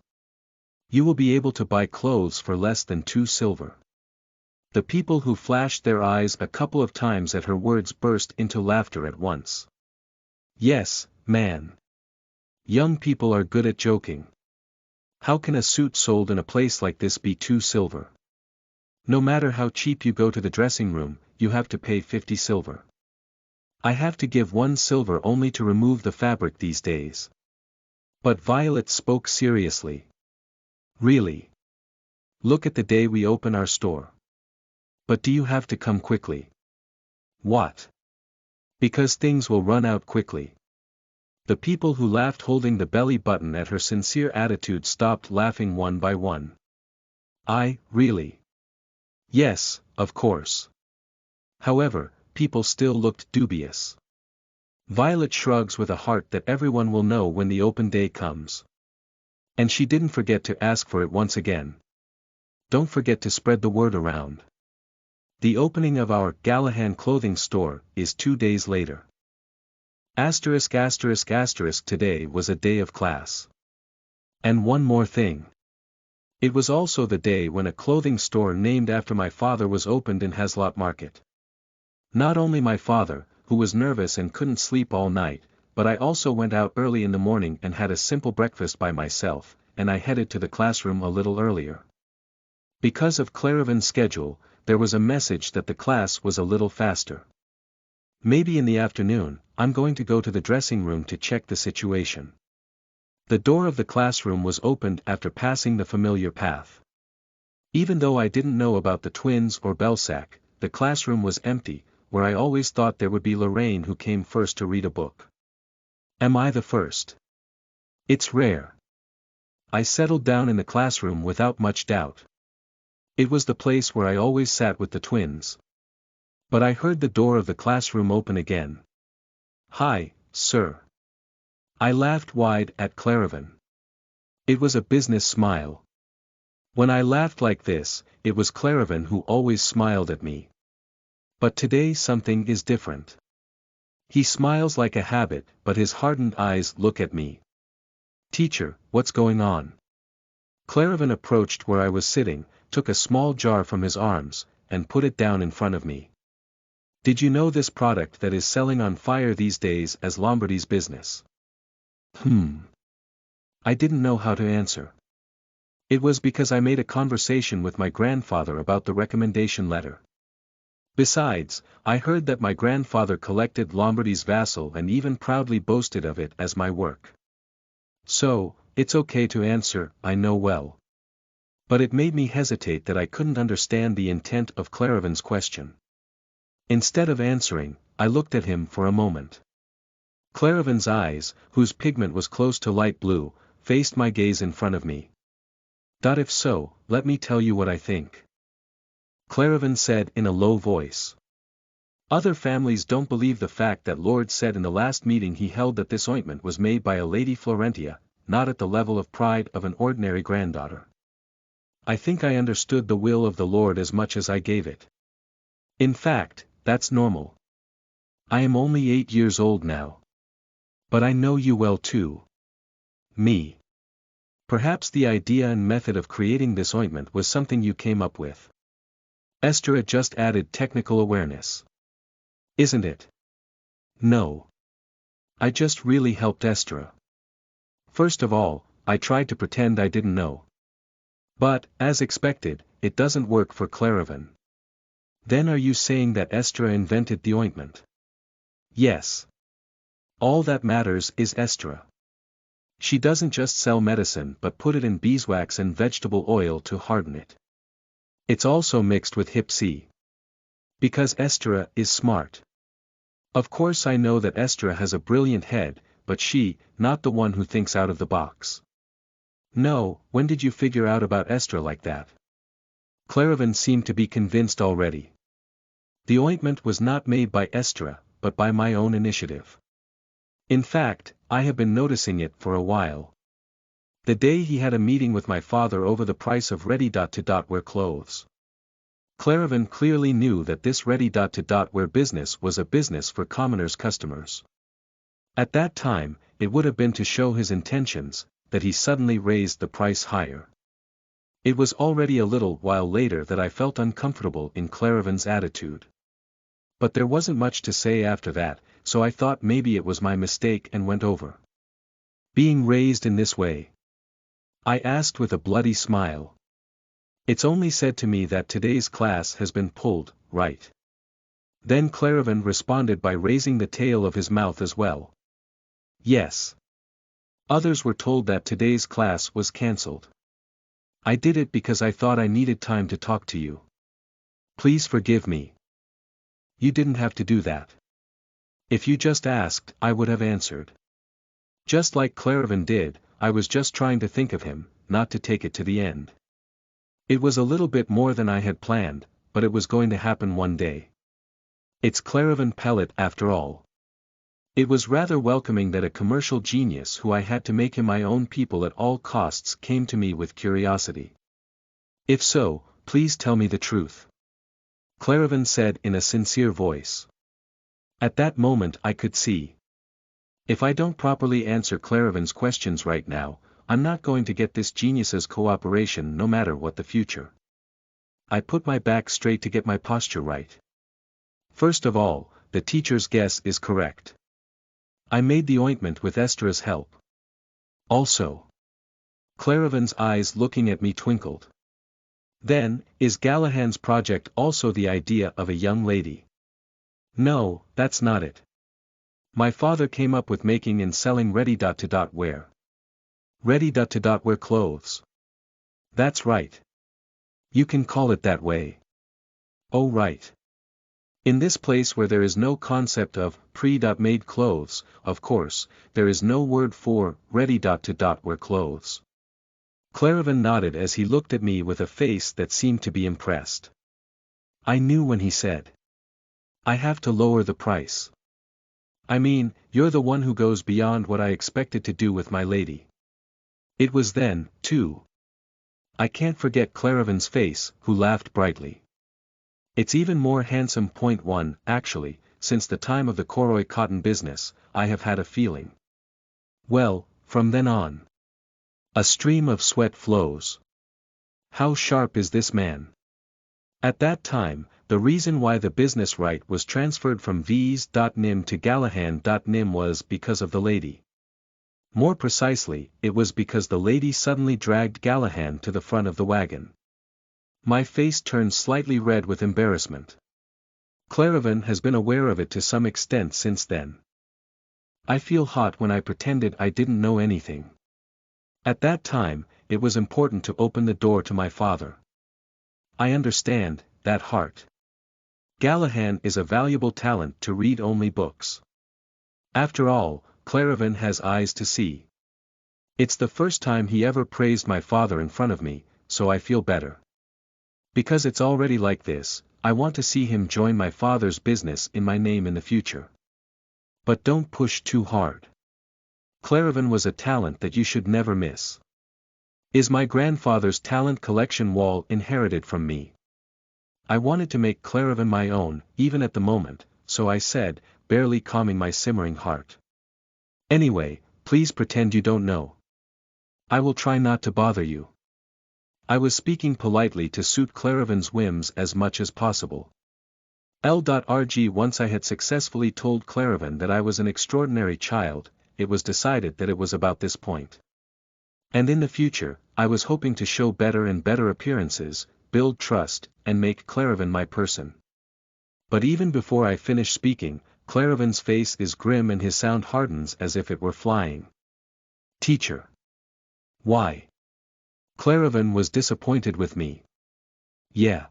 You will be able to buy clothes for less than 2 silver. The people who flashed their eyes a couple of times at her words burst into laughter at once. Yes, man. Young people are good at joking. How can a suit sold in a place like this be 2 silver? No matter how cheap you go to the dressing room, you have to pay 50 silver. I have to give 1 silver only to remove the fabric these days. But Violet spoke seriously. Really? Look at the day we open our store. But do you have to come quickly? What? Because things will run out quickly. The people who laughed holding the belly button at her sincere attitude stopped laughing one by one. Really? Yes, of course. However, people still looked dubious. Violet shrugs with a heart that everyone will know when the open day comes. And she didn't forget to ask for it once again. Don't forget to spread the word around. The opening of our Gallahan clothing store is 2 days later. Today was a day of class. And one more thing. It was also the day when a clothing store named after my father was opened in Haslott Market. Not only my father, who was nervous and couldn't sleep all night, but I also went out early in the morning and had a simple breakfast by myself, and I headed to the classroom a little earlier. Because of Claravan's schedule, there was a message that the class was a little faster. Maybe in the afternoon, I'm going to go to the dressing room to check the situation. The door of the classroom was opened after passing the familiar path. Even though I didn't know about the twins or Belsac, the classroom was empty, where I always thought there would be Lorraine who came first to read a book. Am I the first? It's rare. I settled down in the classroom without much doubt. It was the place where I always sat with the twins. But I heard the door of the classroom open again. Hi, sir. I laughed wide at Claravan. It was a business smile. When I laughed like this, it was Claravan who always smiled at me. But today something is different. He smiles like a habit, but his hardened eyes look at me. Teacher, what's going on? Claravan approached where I was sitting, took a small jar from his arms, and put it down in front of me. Did you know this product that is selling on fire these days as Lombardy's business? I didn't know how to answer. It was because I made a conversation with my grandfather about the recommendation letter. Besides, I heard that my grandfather collected Lombardy's vassal and even proudly boasted of it as my work. So, it's okay to answer, I know well. But it made me hesitate that I couldn't understand the intent of Claravan's question. Instead of answering, I looked at him for a moment. Claravan's eyes, whose pigment was close to light blue, faced my gaze in front of me. If so, let me tell you what I think. Claravan said in a low voice. Other families don't believe the fact that Lord said in the last meeting he held that this ointment was made by a Lady Florentia, not at the level of pride of an ordinary granddaughter. I think I understood the will of the Lord as much as I gave it. In fact, that's normal. I am only 8 years old now. But I know you well too. Me. Perhaps the idea and method of creating this ointment was something you came up with. Esther just added technical awareness. Isn't it? No. I just really helped Esther. First of all, I tried to pretend I didn't know. But, as expected, it doesn't work for Claravan. Then are you saying that Esther invented the ointment? Yes. All that matters is Esther. She doesn't just sell medicine but put it in beeswax and vegetable oil to harden it. It's also mixed with Hep C. Because Esther is smart. Of course I know that Esther has a brilliant head, but she, not the one who thinks out of the box. No, when did you figure out about Esther like that? Claravan seemed to be convinced already. The ointment was not made by Esther, but by my own initiative. In fact, I have been noticing it for a while. The day he had a meeting with my father over the price of ready-to-wear clothes. Claravan clearly knew that this ready-to-wear business was a business for commoners' customers. At that time, it would have been to show his intentions, that he suddenly raised the price higher. It was already a little while later that I felt uncomfortable in Claravan's attitude. But there wasn't much to say after that, so I thought maybe it was my mistake and went over. Being raised in this way? I asked with a bloody smile. It's only said to me that today's class has been pulled, right? Then Claravan responded by raising the tail of his mouth as well. Yes. Others were told that today's class was cancelled. I did it because I thought I needed time to talk to you. Please forgive me. You didn't have to do that. If you just asked, I would have answered. Just like Claravan did, I was just trying to think of him, not to take it to the end. It was a little bit more than I had planned, but it was going to happen one day. It's Claravan Pellet after all. It was rather welcoming that a commercial genius who I had to make him my own people at all costs came to me with curiosity. If so, please tell me the truth. Claravan said in a sincere voice. At that moment I could see. If I don't properly answer Claravan's questions right now, I'm not going to get this genius's cooperation no matter what the future. I put my back straight to get my posture right. First of all, the teacher's guess is correct. I made the ointment with Esther's help. Also. Claravan's eyes looking at me twinkled. Then, is Gallahan's project also the idea of a young lady? No, that's not it. My father came up with making and selling ready-to-wear. Ready-to-wear clothes. That's right. You can call it that way. Oh right. In this place where there is no concept of pre-made clothes, of course, there is no word for ready-to-wear clothes. Clarivan nodded as he looked at me with a face that seemed to be impressed. I knew when he said, I have to lower the price. I mean, you're the one who goes beyond what I expected to do with my lady. It was then, too. I can't forget Clarivan's face, who laughed brightly. It's even more handsome. Point one, actually, since the time of the Koroi cotton business, I have had a feeling. Well, from then on. A stream of sweat flows. How sharp is this man? At that time, the reason why the business right was transferred from V's.nim to Gallahan.nim was because of the lady. More precisely, it was because the lady suddenly dragged Gallahan to the front of the wagon. My face turned slightly red with embarrassment. Clarivan has been aware of it to some extent since then. I feel hot when I pretended I didn't know anything. At that time, it was important to open the door to my father. I understand, that heart. Gallahan is a valuable talent to read only books. After all, Clarivan has eyes to see. It's the first time he ever praised my father in front of me, so I feel better. Because it's already like this, I want to see him join my father's business in my name in the future. But don't push too hard. Clarivan was a talent that you should never miss. Is my grandfather's talent collection wall inherited from me? I wanted to make Clarivan my own, even at the moment, so I said, barely calming my simmering heart. Anyway, please pretend you don't know. I will try not to bother you. I was speaking politely to suit Clarivan's whims as much as possible. L.RG. Once I had successfully told Clarivan that I was an extraordinary child, it was decided that it was about this point. And in the future, I was hoping to show better and better appearances, build trust, and make Clarivan my person. But even before I finish speaking, Clarivan's face is grim and his sound hardens as if it were flying. Teacher. Why? Clarivan was disappointed with me. Yeah.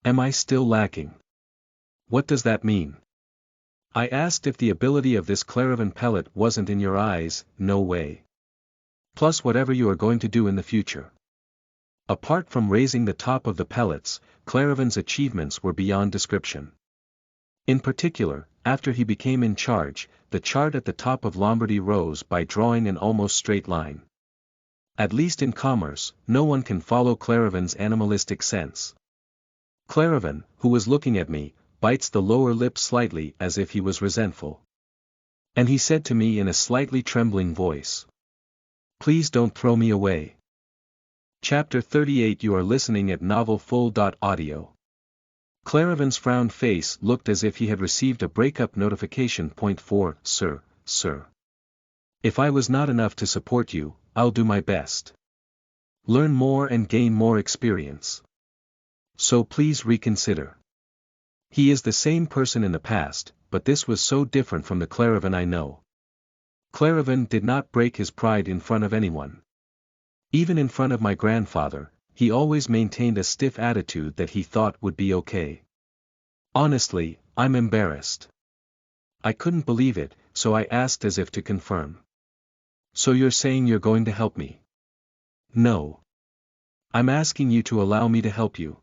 Am I still lacking? What does that mean? I asked if the ability of this Clarivan pellet wasn't in your eyes. No way. Plus whatever you are going to do in the future. Apart from raising the top of the pellets, Clarivan's achievements were beyond description. In particular, after he became in charge, the chart at the top of Lombardy rose by drawing an almost straight line. At least in commerce, no one can follow Clarivan's animalistic sense. Clarivan, who was looking at me, bites the lower lip slightly as if he was resentful. And he said to me in a slightly trembling voice. Please don't throw me away. Chapter 38. You are listening at novelfull.audio. Clarivan's frowned face looked as if he had received a breakup notification. Point 4. Sir. If I was not enough to support you, I'll do my best. Learn more and gain more experience. So please reconsider. He is the same person in the past, but this was so different from the Clarivan I know. Clarivan did not break his pride in front of anyone. Even in front of my grandfather, he always maintained a stiff attitude that he thought would be okay. Honestly, I'm embarrassed. I couldn't believe it, so I asked as if to confirm. So you're saying you're going to help me? No. I'm asking you to allow me to help you.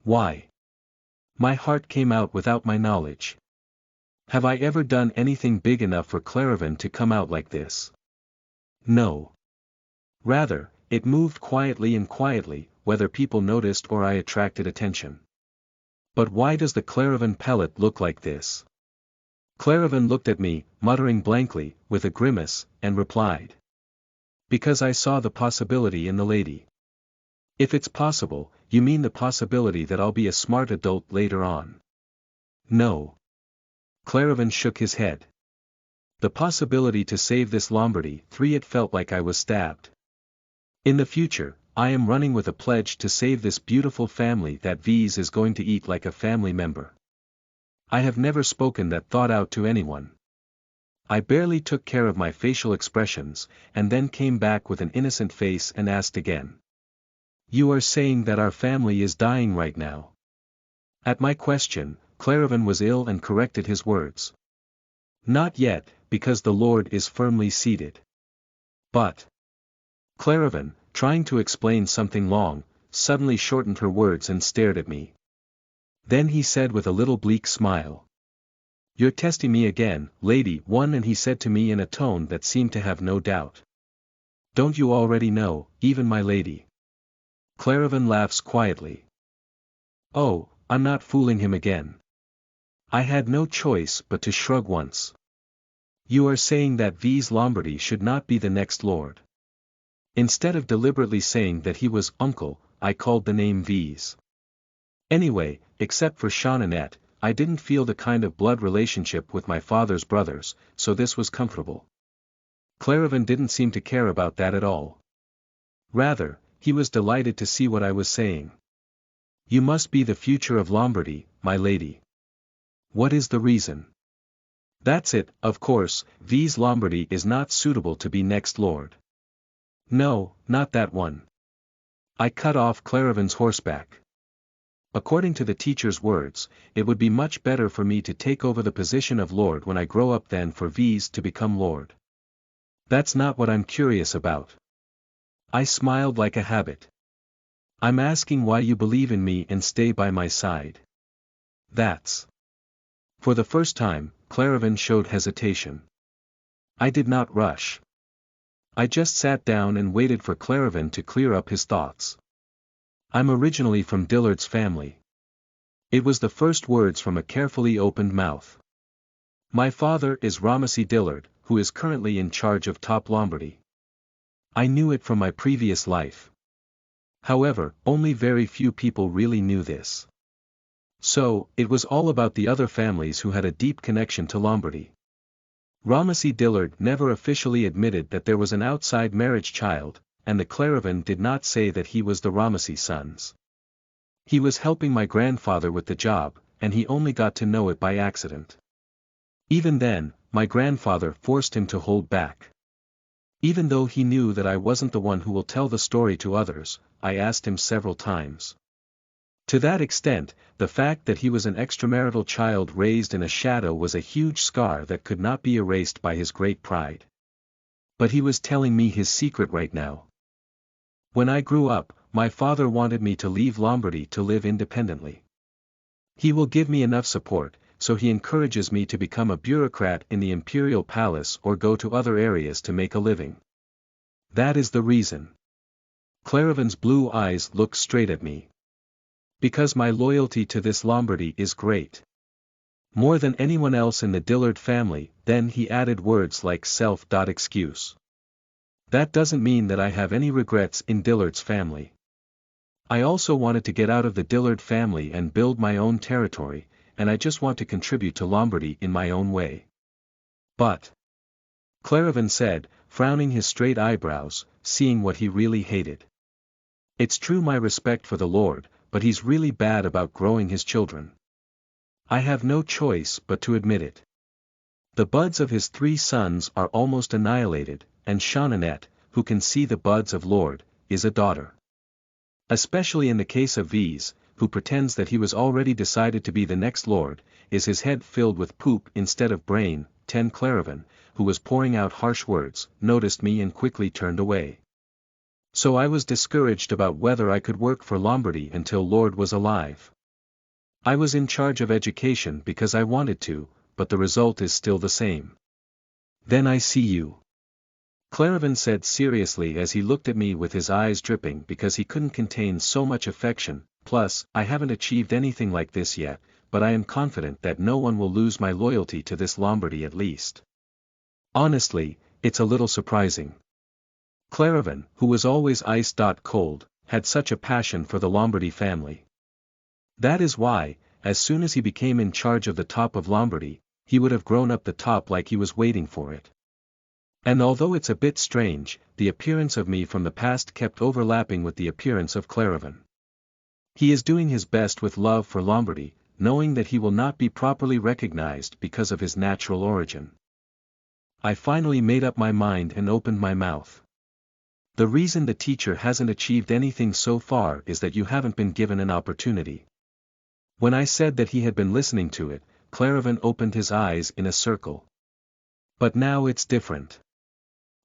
Why? My heart came out without my knowledge. Have I ever done anything big enough for Clarivan to come out like this? No. Rather, it moved quietly, whether people noticed or I attracted attention. But why does the Clarivan pellet look like this? Clarivan looked at me, muttering blankly, with a grimace, and replied. Because I saw the possibility in the lady. If it's possible, you mean the possibility that I'll be a smart adult later on. No. Clarivan shook his head. The possibility to save this Lombardy. 3. It felt like I was stabbed. In the future, I am running with a pledge to save this beautiful family that V's is going to eat like a family member. I have never spoken that thought out to anyone. I barely took care of my facial expressions, and then came back with an innocent face and asked again. You are saying that our family is dying right now? At my question, Claravan was ill and corrected his words. Not yet, because the Lord is firmly seated. But Claravan, trying to explain something long, suddenly shortened her words and stared at me. Then he said with a little bleak smile. You're testing me again, Lady One, and he said to me in a tone that seemed to have no doubt. Don't you already know, even my lady? Claravan laughs quietly. Oh, I'm not fooling him again. I had no choice but to shrug once. You are saying that V's Lombardy should not be the next lord. Instead of deliberately saying that he was uncle, I called the name V's. Anyway, except for Jeanette, I didn't feel the kind of blood relationship with my father's brothers, so this was comfortable. Claravan didn't seem to care about that at all. Rather, he was delighted to see what I was saying. You must be the future of Lombardy, my lady. What is the reason? That's it, of course, V's Lombardy is not suitable to be next lord. No, not that one. I cut off Claravan's horseback. According to the teacher's words, it would be much better for me to take over the position of lord when I grow up than for V's to become lord. That's not what I'm curious about. I smiled like a habit. I'm asking why you believe in me and stay by my side. That's. For the first time, Claravan showed hesitation. I did not rush. I just sat down and waited for Claravan to clear up his thoughts. I'm originally from Dillard's family. It was the first words from a carefully opened mouth. My father is Ramasy Dillard, who is currently in charge of Top Lombardy. I knew it from my previous life. However, only very few people really knew this. So, it was all about the other families who had a deep connection to Lombardy. Ramasy Dillard never officially admitted that there was an outside marriage child, and the Claravan did not say that he was the Ramasy sons. He was helping my grandfather with the job, and he only got to know it by accident. Even then, my grandfather forced him to hold back. Even though he knew that I wasn't the one who will tell the story to others, I asked him several times. To that extent, the fact that he was an extramarital child raised in a shadow was a huge scar that could not be erased by his great pride. But he was telling me his secret right now. When I grew up, my father wanted me to leave Lombardy to live independently. He will give me enough support, so he encourages me to become a bureaucrat in the imperial palace or go to other areas to make a living. That is the reason. Claravan's blue eyes looked straight at me. Because my loyalty to this Lombardy is great. More than anyone else in the Dillard family, then he added words like self-excuse. That doesn't mean that I have any regrets in Dillard's family. I also wanted to get out of the Dillard family and build my own territory, and I just want to contribute to Lombardy in my own way. But, Claravan said, frowning his straight eyebrows, seeing what he really hated. It's true, my respect for the Lord, but he's really bad about growing his children. I have no choice but to admit it. The buds of his 3 sons are almost annihilated, and Jeanette, who can see the buds of Lord, is a daughter. Especially in the case of V's, who pretends that he was already decided to be the next lord, is his head filled with poop instead of brain. 10 Claravan, who was pouring out harsh words, noticed me and quickly turned away. So I was discouraged about whether I could work for Lombardy until Lord was alive. I was in charge of education because I wanted to, but the result is still the same. Then I see you. Claravan said seriously as he looked at me with his eyes dripping because he couldn't contain so much affection. Plus, I haven't achieved anything like this yet, but I am confident that no one will lose my loyalty to this Lombardy at least. Honestly, it's a little surprising. Claravan, who was always ice-cold, had such a passion for the Lombardy family. That is why, as soon as he became in charge of the top of Lombardy, he would have grown up the top like he was waiting for it. And although it's a bit strange, the appearance of me from the past kept overlapping with the appearance of Claravan. He is doing his best with love for Lombardy, knowing that he will not be properly recognized because of his natural origin. I finally made up my mind and opened my mouth. The reason the teacher hasn't achieved anything so far is that you haven't been given an opportunity. When I said that he had been listening to it, Claravan opened his eyes in a circle. But now it's different.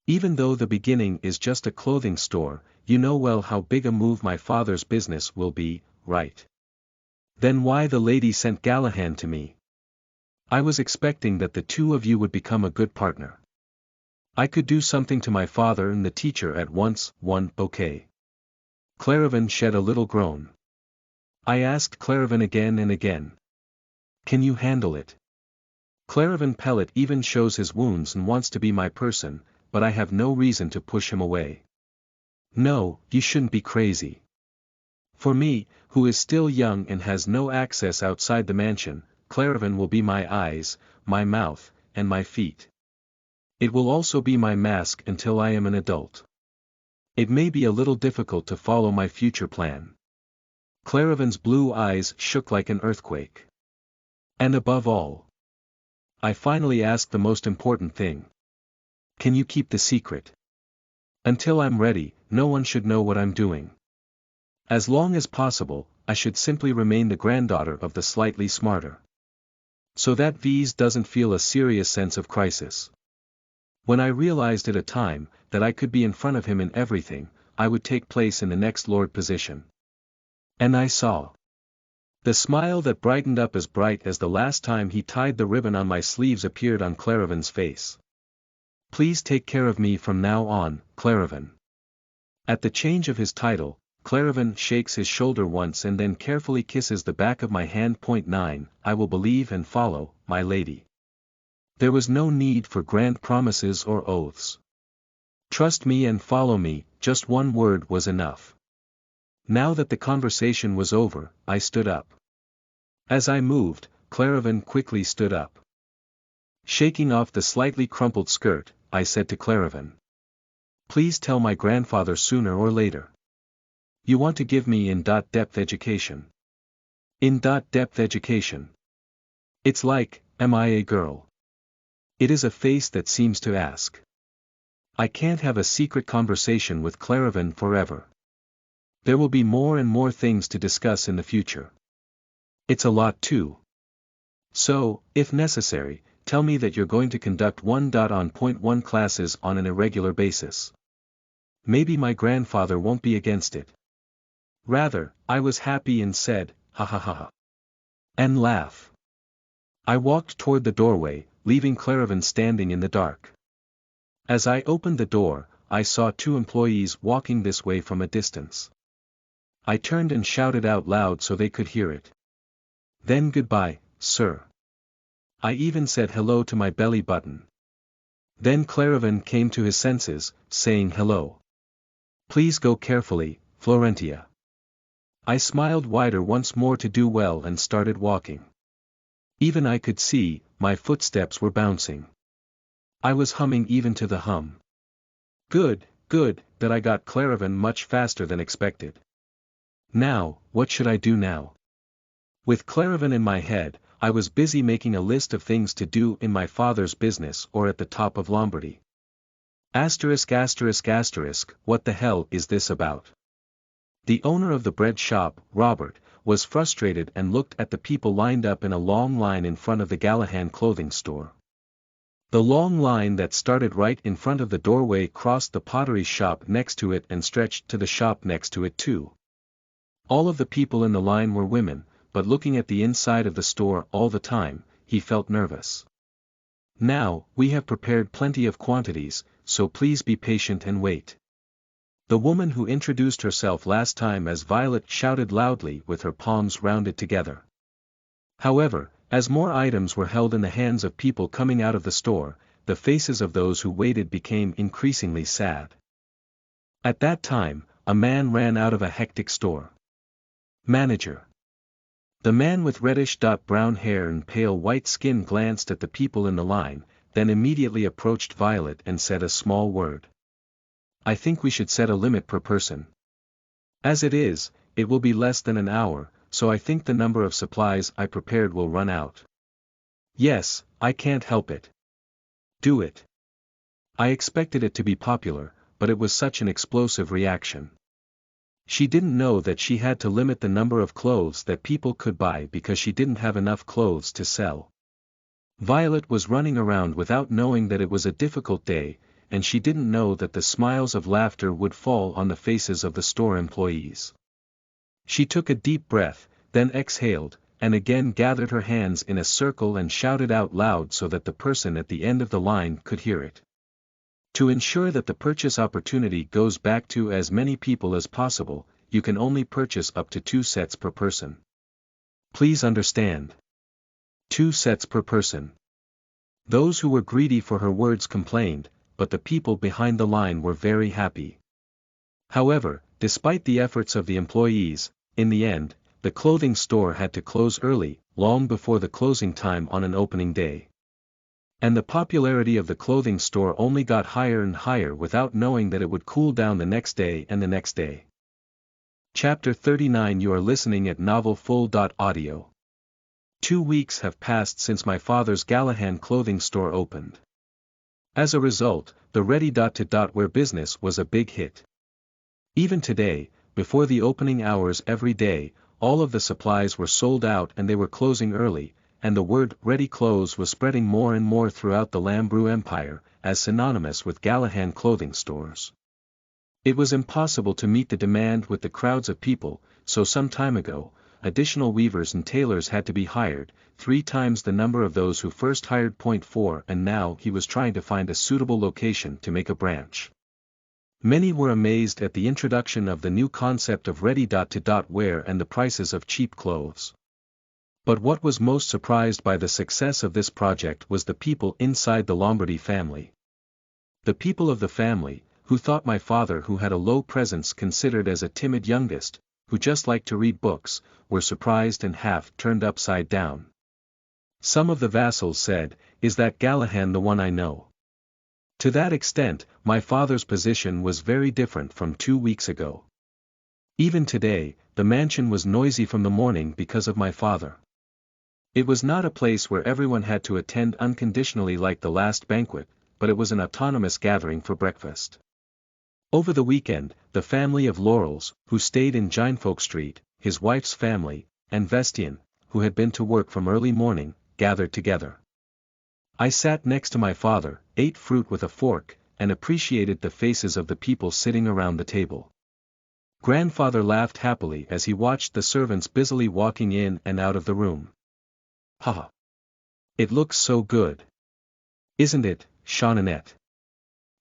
Even though the beginning is just a clothing store, you know well how big a move my father's business will be, right? Then why the lady sent Galahad to me? I was expecting that the two of you would become a good partner. I could do something to my father and the teacher at once. Okay. Claravan shed a little groan. I asked Claravan again and again. Can you handle it? Claravan Pellet even shows his wounds and wants to be my person, but I have no reason to push him away. No, you shouldn't be crazy. For me, who is still young and has no access outside the mansion, Claravan will be my eyes, my mouth, and my feet. It will also be my mask until I am an adult. It may be a little difficult to follow my future plan. Claravan's blue eyes shook like an earthquake. And above all, I finally asked the most important thing. Can you keep the secret? Until I'm ready, no one should know what I'm doing. As long as possible, I should simply remain the granddaughter of the slightly smarter. So that V's doesn't feel a serious sense of crisis. When I realized at a time that I could be in front of him in everything, I would take place in the next Lord position. And I saw. The smile that brightened up as bright as the last time he tied the ribbon on my sleeves appeared on Claravan's face. Please take care of me from now on, Claravan. At the change of his title, Claravan shakes his shoulder once and then carefully kisses the back of my hand. 9 I will believe and follow, my lady. There was no need for grand promises or oaths. Trust me and follow me, just one word was enough. Now that the conversation was over, I stood up. As I moved, Claravan quickly stood up. Shaking off the slightly crumpled skirt, I said to Claravan. Please tell my grandfather sooner or later. You want to give me in-depth education. In-depth education. It's like, am I a girl? It is a face that seems to ask. I can't have a secret conversation with Claravan forever. There will be more and more things to discuss in the future. It's a lot too. So, if necessary, tell me that you're going to conduct 1.1 classes on an irregular basis. Maybe my grandfather won't be against it. Rather, I was happy and said, ha ha ha ha. And laugh. I walked toward the doorway, leaving Claravan standing in the dark. As I opened the door, I saw two employees walking this way from a distance. I turned and shouted out loud so they could hear it. Then goodbye, sir. I even said hello to my belly button. Then Claravan came to his senses, saying hello. Please go carefully, Florentia. I smiled wider once more to do well and started walking. Even I could see, my footsteps were bouncing. I was humming even to the hum. Good, that I got Claravan much faster than expected. Now, what should I do now? With Claravan in my head, I was busy making a list of things to do in my father's business or at the top of Lombardy. Asterisk, what the hell is this about? The owner of the bread shop, Robert, was frustrated and looked at the people lined up in a long line in front of the Galahad clothing store. The long line that started right in front of the doorway crossed the pottery shop next to it and stretched to the shop next to it too. All of the people in the line were women, but looking at the inside of the store all the time, he felt nervous. Now, we have prepared plenty of quantities, so please be patient and wait. The woman who introduced herself last time as Violet shouted loudly with her palms rounded together. However, as more items were held in the hands of people coming out of the store, the faces of those who waited became increasingly sad. At that time, a man ran out of a hectic store. Manager. The man with reddish-brown hair and pale white skin glanced at the people in the line, then immediately approached Violet and said a small word. I think we should set a limit per person. As it is, it will be less than an hour, so I think the number of supplies I prepared will run out. Yes, I can't help it. Do it. I expected it to be popular, but it was such an explosive reaction. She didn't know that she had to limit the number of clothes that people could buy because she didn't have enough clothes to sell. Violet was running around without knowing that it was a difficult day, and she didn't know that the smiles of laughter would fall on the faces of the store employees. She took a deep breath, then exhaled, and again gathered her hands in a circle and shouted out loud so that the person at the end of the line could hear it. To ensure that the purchase opportunity goes back to as many people as possible, you can only purchase up to 2 sets per person. Please understand. 2 sets per person. Those who were greedy for her words complained, but the people behind the line were very happy. However, despite the efforts of the employees, in the end, the clothing store had to close early, long before the closing time on an opening day. And the popularity of the clothing store only got higher and higher without knowing that it would cool down the next day and the next day. Chapter 39. You are listening at novelfull.audio. 2 weeks have passed since my father's Gallahan clothing store opened. As a result, the ready-to-wear business was a big hit. Even today, before the opening hours every day, all of the supplies were sold out and they were closing early, and the word ready clothes was spreading more and more throughout the Lambrou Empire, as synonymous with Gallahan clothing stores. It was impossible to meet the demand with the crowds of people, so some time ago, additional weavers and tailors had to be hired, 3 times the number of those who first hired. 4 And now he was trying to find a suitable location to make a branch. Many were amazed at the introduction of the new concept of ready-to-wear and the prices of cheap clothes. But what was most surprised by the success of this project was the people inside the Lombardy family. The people of the family, who thought my father, who had a low presence considered as a timid youngest, who just liked to read books, were surprised and half turned upside down. Some of the vassals said, "Is that Gallahan the one I know?" To that extent, my father's position was very different from 2 weeks ago. Even today, the mansion was noisy from the morning because of my father. It was not a place where everyone had to attend unconditionally like the last banquet, but it was an autonomous gathering for breakfast. Over the weekend, the family of Laurels, who stayed in Ginefolk Street, his wife's family, and Vestian, who had been to work from early morning, gathered together. I sat next to my father, ate fruit with a fork, and appreciated the faces of the people sitting around the table. Grandfather laughed happily as he watched the servants busily walking in and out of the room. "Ha! It looks so good. Isn't it, Jeanette?"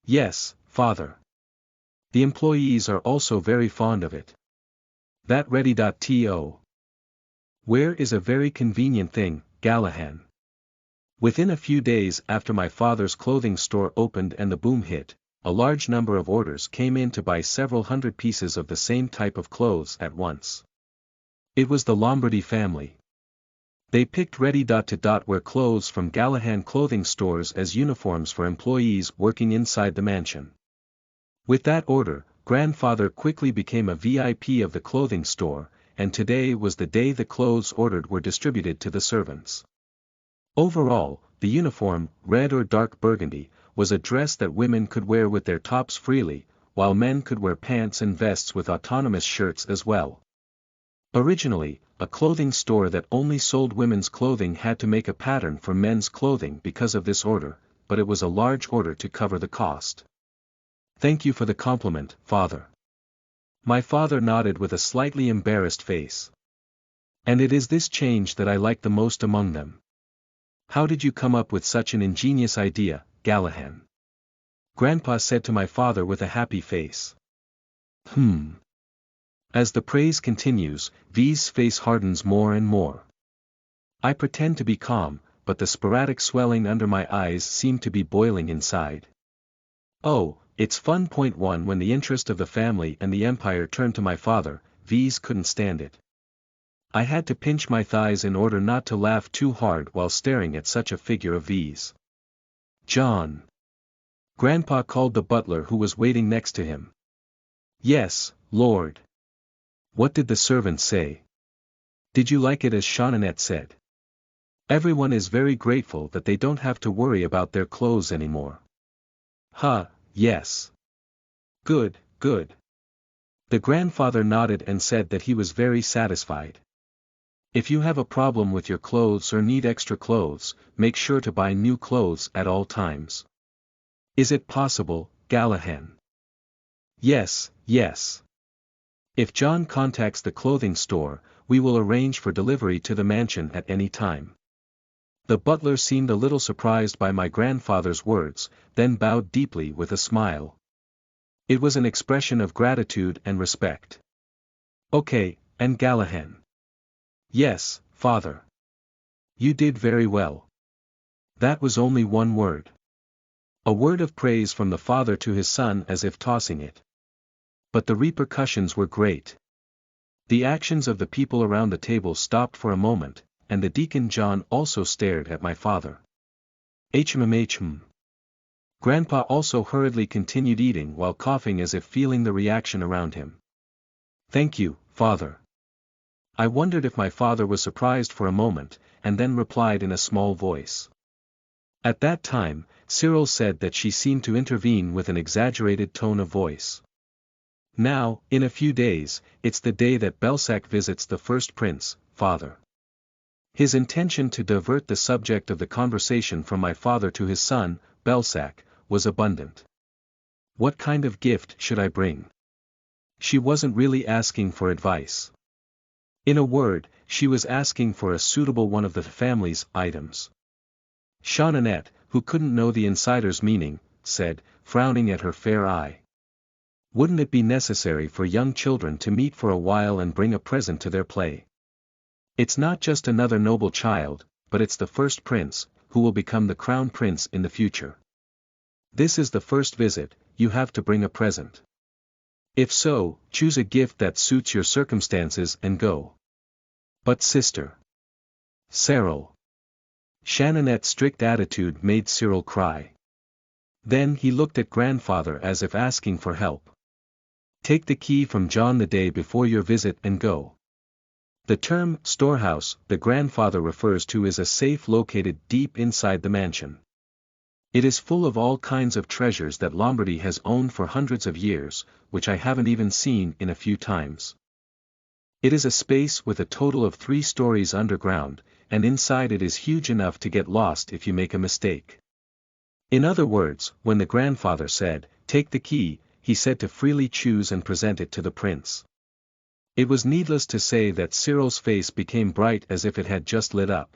"Yes, father. The employees are also very fond of it. That ready-to-wear is a very convenient thing, Gallahan." Within a few days after my father's clothing store opened and the boom hit, a large number of orders came in to buy several hundred pieces of the same type of clothes at once. It was the Lombardy family. They picked ready-to-wear clothes from Gallahan clothing stores as uniforms for employees working inside the mansion. With that order, grandfather quickly became a VIP of the clothing store, and today was the day the clothes ordered were distributed to the servants. Overall, the uniform, red or dark burgundy, was a dress that women could wear with their tops freely, while men could wear pants and vests with autonomous shirts as well. Originally, a clothing store that only sold women's clothing had to make a pattern for men's clothing because of this order, but it was a large order to cover the cost. "Thank you for the compliment, father." My father nodded with a slightly embarrassed face. "And it is this change that I like the most among them. How did you come up with such an ingenious idea, Gallahan?" Grandpa said to my father with a happy face. As the praise continues, V's face hardens more and more. I pretend to be calm, but the sporadic swelling under my eyes seem to be boiling inside. "Oh, it's fun." 1 When the interest of the family and the empire turned to my father, V's couldn't stand it. I had to pinch my thighs in order not to laugh too hard while staring at such a figure of V's. John. Grandpa called the butler who was waiting next to him. Yes, Lord. What did the servant say? Did you like it as Shaunanet said? Everyone is very grateful that they don't have to worry about their clothes anymore. Yes. Good, good. The grandfather nodded and said that he was very satisfied. If you have a problem with your clothes or need extra clothes, make sure to buy new clothes at all times. Is it possible, Gallahan? Yes. If John contacts the clothing store, we will arrange for delivery to the mansion at any time. The butler seemed a little surprised by my grandfather's words, then bowed deeply with a smile. It was an expression of gratitude and respect. Okay, and Gallahan. Yes, father. You did very well. That was only one word. A word of praise from the father to his son as if tossing it. But the repercussions were great. The actions of the people around the table stopped for a moment, and the deacon John also stared at my father. Grandpa also hurriedly continued eating while coughing as if feeling the reaction around him. Thank you, father. I wondered if my father was surprised for a moment, and then replied in a small voice. At that time, Cyril said that she seemed to intervene with an exaggerated tone of voice. Now, in a few days, it's the day that Belsac visits the first prince, father. His intention to divert the subject of the conversation from my father to his son, Belsac, was abundant. What kind of gift should I bring? She wasn't really asking for advice. In a word, she was asking for a suitable one of the family's items. Shaunanet, who couldn't know the insider's meaning, said, frowning at her fair eye. Wouldn't it be necessary for young children to meet for a while and bring a present to their play? It's not just another noble child, but it's the first prince, who will become the crown prince in the future. This is the first visit, you have to bring a present. If so, choose a gift that suits your circumstances and go. But sister. Cyril. Shannonet's strict attitude made Cyril cry. Then he looked at grandfather as if asking for help. Take the key from John the day before your visit and go. The term storehouse the grandfather refers to is a safe located deep inside the mansion. It is full of all kinds of treasures that Lombardy has owned for hundreds of years, which I haven't even seen in a few times. It is a space with a total of 3 stories underground, and inside it is huge enough to get lost if you make a mistake. In other words, when the grandfather said, "Take the key," he said to freely choose and present it to the prince. It was needless to say that Cyril's face became bright as if it had just lit up.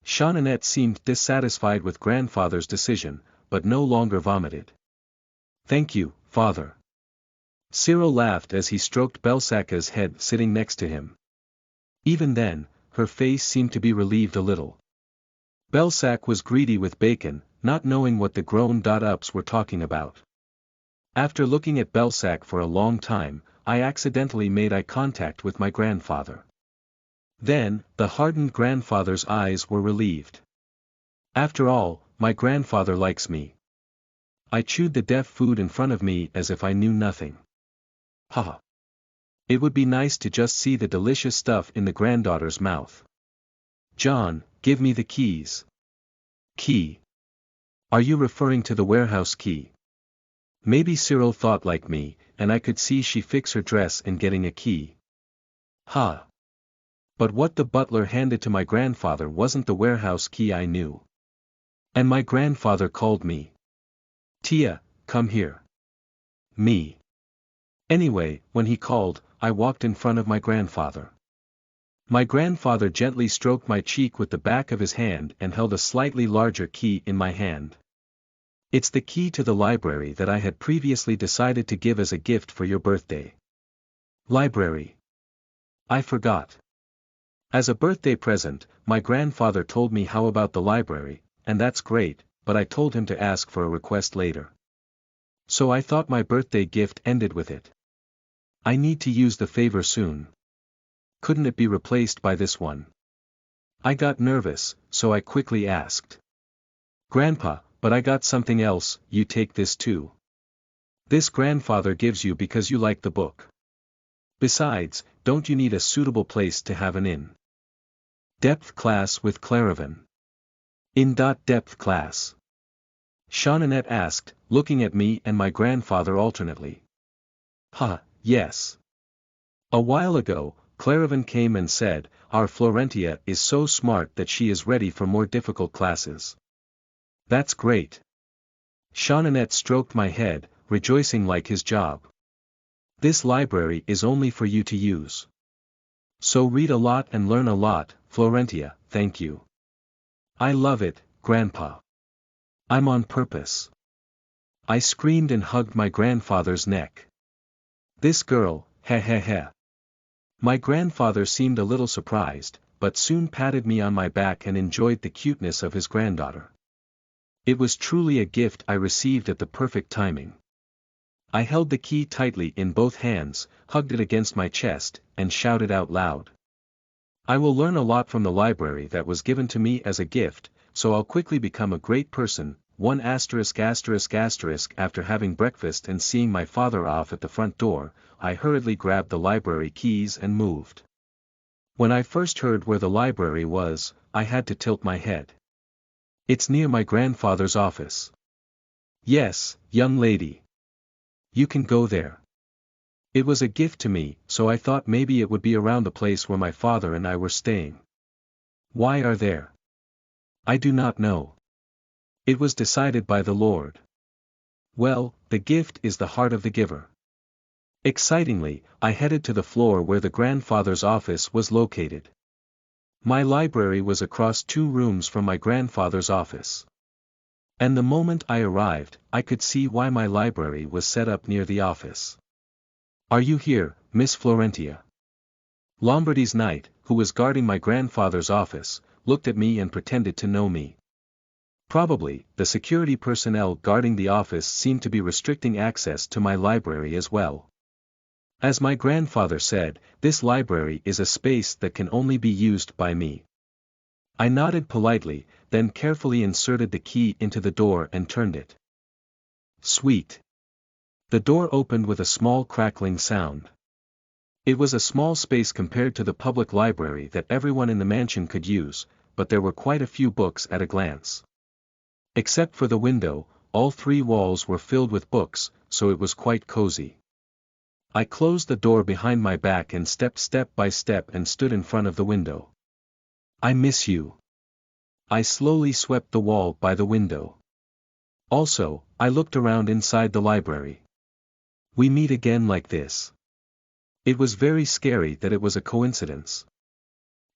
Shaunanet seemed dissatisfied with grandfather's decision, but no longer vomited. Thank you, father. Cyril laughed as he stroked Belsaca's head sitting next to him. Even then, her face seemed to be relieved a little. Belsac was greedy with bacon, not knowing what the grown-ups were talking about. After looking at Belsac for a long time, I accidentally made eye contact with my grandfather. Then, the hardened grandfather's eyes were relieved. After all, my grandfather likes me. I chewed the deaf food in front of me as if I knew nothing. Haha. It would be nice to just see the delicious stuff in the granddaughter's mouth. John, give me the keys. Key? Are you referring to the warehouse key? Maybe Cyril thought like me, and I could see she fixed her dress in getting a key. Ha! But what the butler handed to my grandfather wasn't the warehouse key I knew. And my grandfather called me. Tia, come here. Me. Anyway, when he called, I walked in front of my grandfather. My grandfather gently stroked my cheek with the back of his hand and held a slightly larger key in my hand. It's the key to the library that I had previously decided to give as a gift for your birthday. Library. I forgot. As a birthday present, my grandfather told me how about the library, and that's great, but I told him to ask for a request later. So I thought my birthday gift ended with it. I need to use the favor soon. Couldn't it be replaced by this one? I got nervous, so I quickly asked. Grandpa, But I got something else, you take this too. This grandfather gives you because you like the book. Besides, don't you need a suitable place to have an in? Depth class with Claravan. In-depth class? Jeanette asked, looking at me and my grandfather alternately. Yes. A while ago, Claravan came and said, our Florentia is so smart that she is ready for more difficult classes. That's great. Jeanette stroked my head, rejoicing like his job. This library is only for you to use. So read a lot and learn a lot, Florentia, thank you. I love it, Grandpa. I'm on purpose. I screamed and hugged my grandfather's neck. This girl, heh. My grandfather seemed a little surprised, but soon patted me on my back and enjoyed the cuteness of his granddaughter. It was truly a gift I received at the perfect timing. I held the key tightly in both hands, hugged it against my chest, and shouted out loud. I will learn a lot from the library that was given to me as a gift, so I'll quickly become a great person. After having breakfast and seeing my father off at the front door, I hurriedly grabbed the library keys and moved. When I first heard where the library was, I had to tilt my head. It's near my grandfather's office. Yes, young lady. You can go there. It was a gift to me, so I thought maybe it would be around the place where my father and I were staying. Why are there? I do not know. It was decided by the Lord. Well, the gift is the heart of the giver. Excitingly, I headed to the floor where the grandfather's office was located. My library was across 2 rooms from my grandfather's office. And the moment I arrived, I could see why my library was set up near the office. Are you here, Miss Florentia? Lombardy's knight, who was guarding my grandfather's office, looked at me and pretended to know me. Probably, the security personnel guarding the office seemed to be restricting access to my library as well. As my grandfather said, this library is a space that can only be used by me. I nodded politely, then carefully inserted the key into the door and turned it. Sweet. The door opened with a small crackling sound. It was a small space compared to the public library that everyone in the mansion could use, but there were quite a few books at a glance. Except for the window, all 3 walls were filled with books, so it was quite cozy. I closed the door behind my back and stepped step by step and stood in front of the window. I miss you. I slowly swept the wall by the window. Also, I looked around inside the library. We meet again like this. It was very scary that it was a coincidence.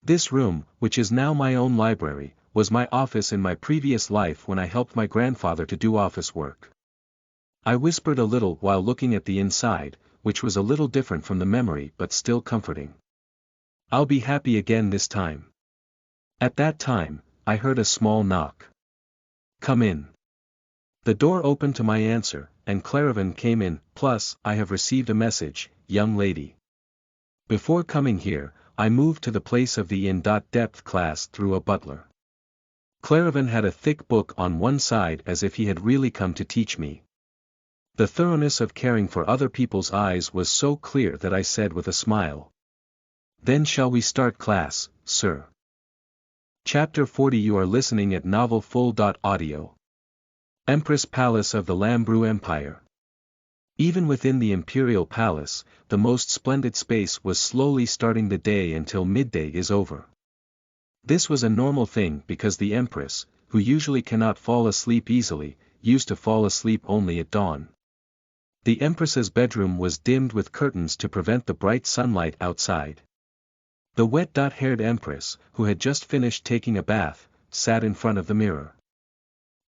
This room, which is now my own library, was my office in my previous life when I helped my grandfather to do office work. I whispered a little while looking at the inside, which was a little different from the memory but still comforting. I'll be happy again this time. At that time, I heard a small knock. Come in. The door opened to my answer, and Claravan came in. Plus, I have received a message, young lady. Before coming here, I moved to the place of the in-depth class through a butler. Claravan had a thick book on one side as if he had really come to teach me. The thoroughness of caring for other people's eyes was so clear that I said with a smile. Then shall we start class, sir? Chapter 40. You are listening at NovelFull.audio. Empress Palace of the Lambrou Empire. Even within the imperial palace, the most splendid space was slowly starting the day until midday is over. This was a normal thing because the empress, who usually cannot fall asleep easily, used to fall asleep only at dawn. The empress's bedroom was dimmed with curtains to prevent the bright sunlight outside. The wet-haired empress, who had just finished taking a bath, sat in front of the mirror.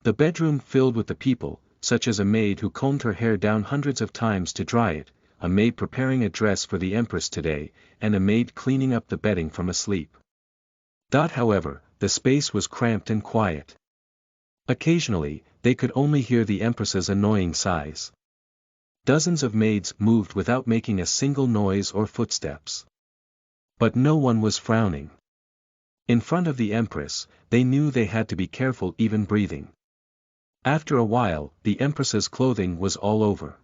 The bedroom filled with the people, such as a maid who combed her hair down hundreds of times to dry it, a maid preparing a dress for the empress today, and a maid cleaning up the bedding from asleep. However, the space was cramped and quiet. Occasionally, they could only hear the empress's annoying sighs. Dozens of maids moved without making a single noise or footsteps. But no one was frowning. In front of the empress, they knew they had to be careful even breathing. After a while, the Empress's clothing was all over.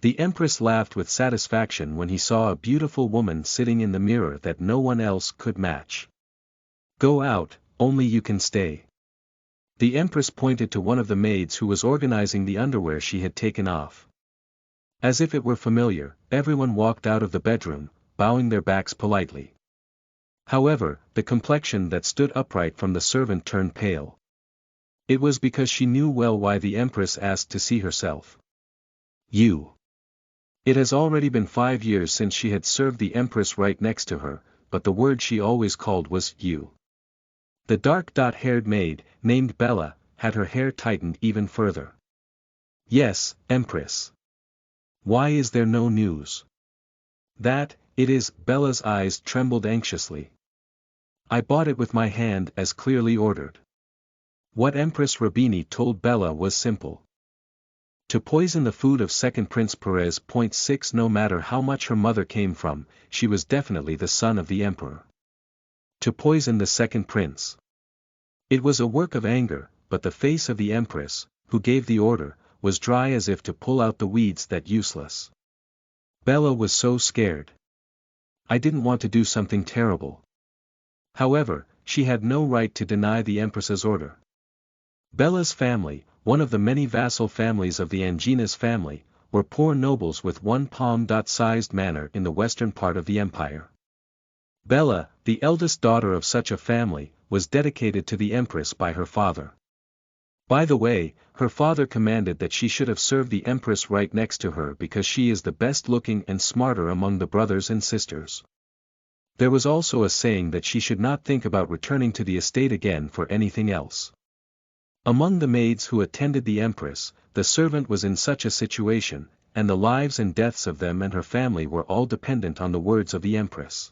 The Empress laughed with satisfaction when he saw a beautiful woman sitting in the mirror that no one else could match. Go out, only you can stay. The Empress pointed to one of the maids who was organizing the underwear she had taken off. As if it were familiar, everyone walked out of the bedroom, bowing their backs politely. However, the complexion that stood upright from the servant turned pale. It was because she knew well why the Empress asked to see herself. You. It has already been 5 years since she had served the Empress right next to her, but the word she always called was you. The dark-haired maid, named Bella, had her hair tightened even further. Yes, Empress. Why is there no news? That, it is, Bella's eyes trembled anxiously. I bought it with my hand as clearly ordered. What Empress Rabini told Bella was simple. To poison the food of second Prince Perez. 6 No matter how much her mother came from, she was definitely the son of the emperor. To poison the second prince. It was a work of anger, but the face of the Empress, who gave the order, was dry as if to pull out the weeds that useless. Bella was so scared. I didn't want to do something terrible. However, she had no right to deny the Empress's order. Bella's family, one of the many vassal families of the Anginas family, were poor nobles with one palm-sized manor in the western part of the empire. Bella, the eldest daughter of such a family, was dedicated to the Empress by her father. By the way, her father commanded that she should have served the Empress right next to her because she is the best looking and smarter among the brothers and sisters. There was also a saying that she should not think about returning to the estate again for anything else. Among the maids who attended the Empress, the servant was in such a situation, and the lives and deaths of them and her family were all dependent on the words of the Empress.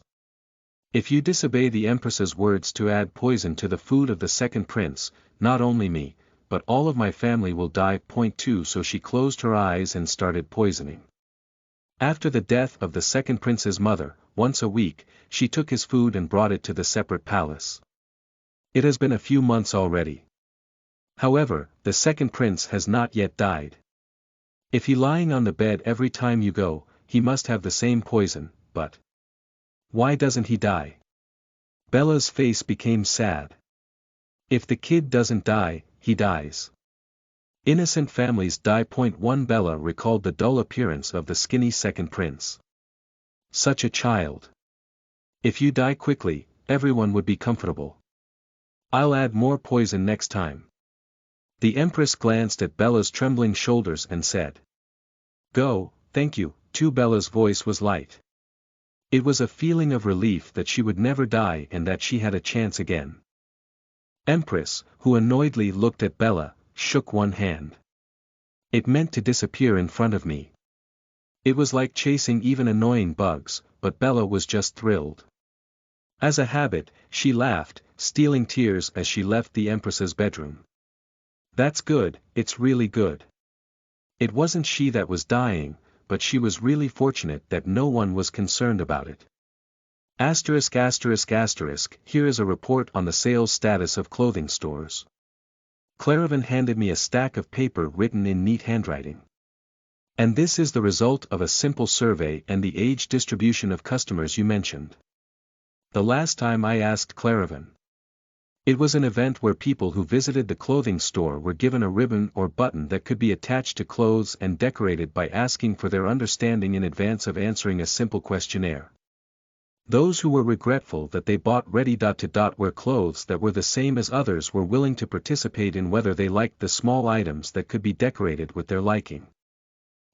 If you disobey the Empress's words to add poison to the food of the second prince, not only me, but all of my family will die. 2 So she closed her eyes and started poisoning. After the death of the second prince's mother, once a week, she took his food and brought it to the separate palace. It has been a few months already. However, the second prince has not yet died. If he lying on the bed every time you go, he must have the same poison, but why doesn't he die? Bella's face became sad. If the kid doesn't die, he dies. Innocent families die. 1 Bella recalled the dull appearance of the skinny second prince. Such a child. If you die quickly, everyone would be comfortable. I'll add more poison next time. The Empress glanced at Bella's trembling shoulders and said. Go, thank you. Bella's voice was light. It was a feeling of relief that she would never die and that she had a chance again. Empress, who annoyedly looked at Bella, shook one hand. It meant to disappear in front of me. It was like chasing even annoying bugs, but Bella was just thrilled. As a habit, she laughed, stealing tears as she left the Empress's bedroom. That's good, it's really good. It wasn't she that was dying, but she was really fortunate that no one was concerned about it. ******. Here is a report on the sales status of clothing stores. Claravan handed me a stack of paper written in neat handwriting. And this is the result of a simple survey and the age distribution of customers you mentioned. The last time I asked Claravan. It was an event where people who visited the clothing store were given a ribbon or button that could be attached to clothes and decorated by asking for their understanding in advance of answering a simple questionnaire. Those who were regretful that they bought ready-to-wear clothes that were the same as others were willing to participate in whether they liked the small items that could be decorated with their liking.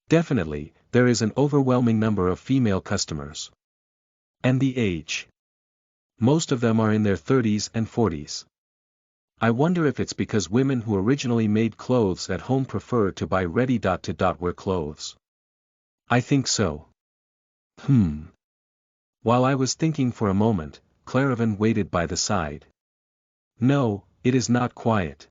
Definitely, there is an overwhelming number of female customers. And the age. Most of them are in their 30s and 40s. I wonder if it's because women who originally made clothes at home prefer to buy ready-to-wear clothes. I think so. While I was thinking for a moment, Claravan waited by the side. No, it is not quiet.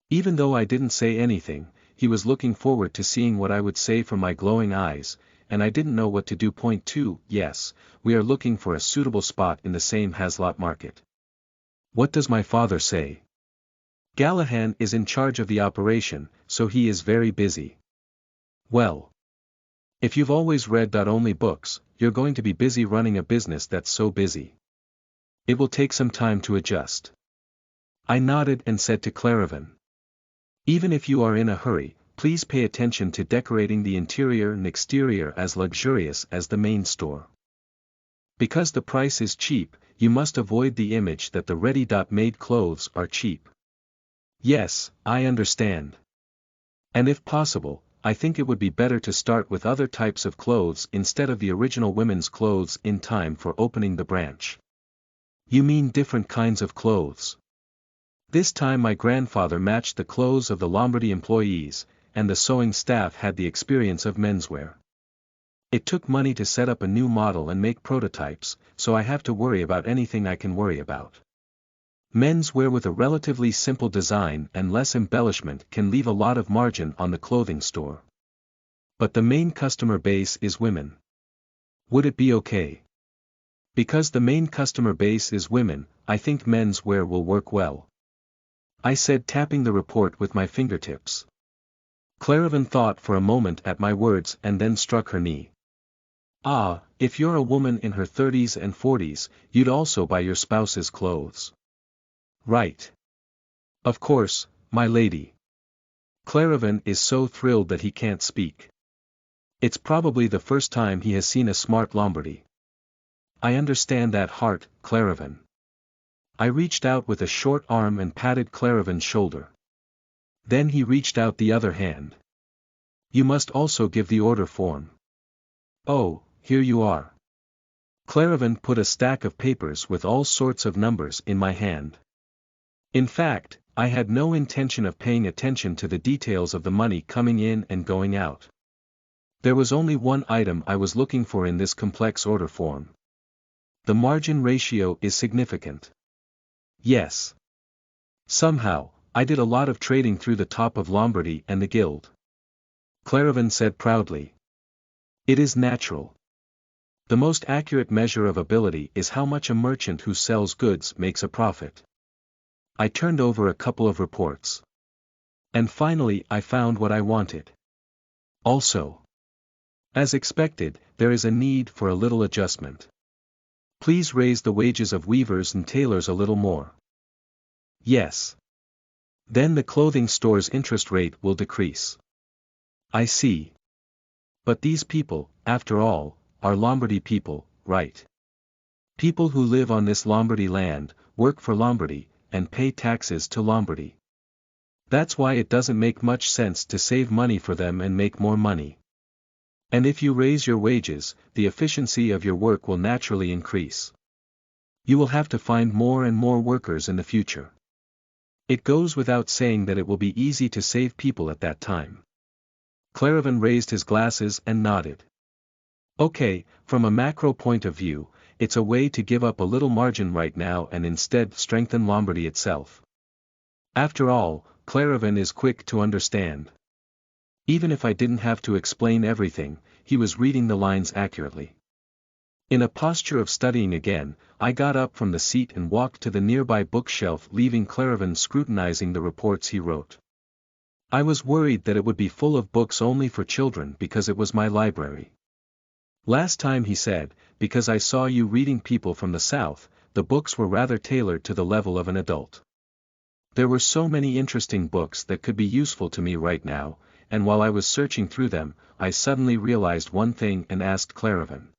Even though I didn't say anything, he was looking forward to seeing what I would say from my glowing eyes, and I didn't know what to do. 2 Yes, we are looking for a suitable spot in the same Haslot market. What does my father say? Gallahan is in charge of the operation, so he is very busy. Well. If you've always read only books, you're going to be busy running a business that's so busy. It will take some time to adjust. I nodded and said to Claravan. Even if you are in a hurry, please pay attention to decorating the interior and exterior as luxurious as the main store. Because the price is cheap, you must avoid the image that the ready-made clothes are cheap. Yes, I understand. And if possible, I think it would be better to start with other types of clothes instead of the original women's clothes in time for opening the branch. You mean different kinds of clothes? This time my grandfather matched the clothes of the Lombardy employees, and the sewing staff had the experience of menswear. It took money to set up a new model and make prototypes, so I have to worry about anything I can worry about. Menswear with a relatively simple design and less embellishment can leave a lot of margin on the clothing store. But the main customer base is women. Would it be okay? Because the main customer base is women, I think menswear will work well. I said, tapping the report with my fingertips. Claravan thought for a moment at my words and then struck her knee. Ah, if you're a woman in her 30s and 40s, you'd also buy your spouse's clothes. Right. Of course, my lady. Claravan is so thrilled that he can't speak. It's probably the first time he has seen a smart Lombardy. I understand that heart, Claravan. I reached out with a short arm and patted Claravan's shoulder. Then he reached out the other hand. You must also give the order form. Oh, here you are. Claravan put a stack of papers with all sorts of numbers in my hand. In fact, I had no intention of paying attention to the details of the money coming in and going out. There was only one item I was looking for in this complex order form. The margin ratio is significant. Yes. Somehow, I did a lot of trading through the top of Lombardy and the Guild. Claravan said proudly. It is natural. The most accurate measure of ability is how much a merchant who sells goods makes a profit. I turned over a couple of reports. And finally I found what I wanted. Also. As expected, there is a need for a little adjustment. Please raise the wages of weavers and tailors a little more. Yes. Then the clothing store's interest rate will decrease. I see. But these people, after all, are Lombardy people, right? People who live on this Lombardy land, work for Lombardy, and pay taxes to Lombardy. That's why it doesn't make much sense to save money for them and make more money. And if you raise your wages, the efficiency of your work will naturally increase. You will have to find more and more workers in the future. It goes without saying that it will be easy to save people at that time. Claravan raised his glasses and nodded. Okay, from a macro point of view, it's a way to give up a little margin right now and instead strengthen Lombardy itself. After all, Claravan is quick to understand. Even if I didn't have to explain everything, he was reading the lines accurately. In a posture of studying again, I got up from the seat and walked to the nearby bookshelf, leaving Claravan scrutinizing the reports he wrote. I was worried that it would be full of books only for children because it was my library. Last time he said, because I saw you reading people from the South, the books were rather tailored to the level of an adult. There were so many interesting books that could be useful to me right now, and while I was searching through them, I suddenly realized one thing and asked Claravan.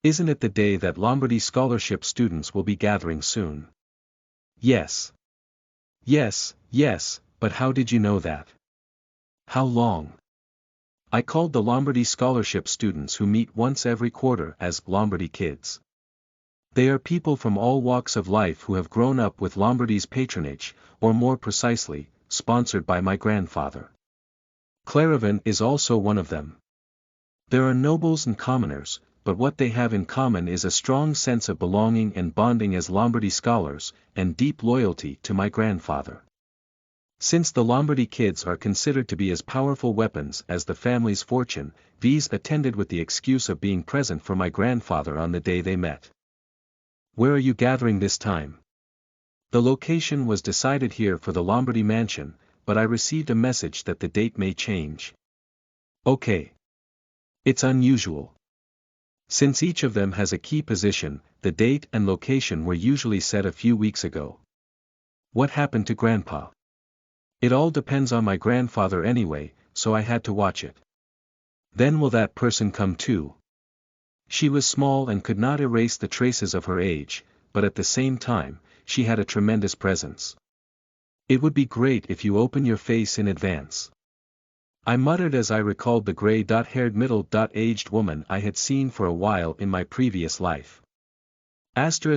Isn't it the day that Lombardy scholarship students will be gathering soon? Yes. Yes, but how did you know that? How long? I called the Lombardy scholarship students who meet once every quarter as Lombardy Kids. They are people from all walks of life who have grown up with Lombardy's patronage, or more precisely, sponsored by my grandfather. Claravan is also one of them. There are nobles and commoners, but what they have in common is a strong sense of belonging and bonding as Lombardy scholars, and deep loyalty to my grandfather. Since the Lombardy Kids are considered to be as powerful weapons as the family's fortune, these attended with the excuse of being present for my grandfather on the day they met. Where are you gathering this time? The location was decided here for the Lombardy mansion, but I received a message that the date may change. Okay. It's unusual. Since each of them has a key position, the date and location were usually set a few weeks ago. What happened to Grandpa? It all depends on my grandfather anyway, so I had to watch it. Then will that person come too? She was small and could not erase the traces of her age, but at the same time, she had a tremendous presence. It would be great if you open your face in advance. I muttered as I recalled the gray-haired middle-aged woman I had seen for a while in my previous life. After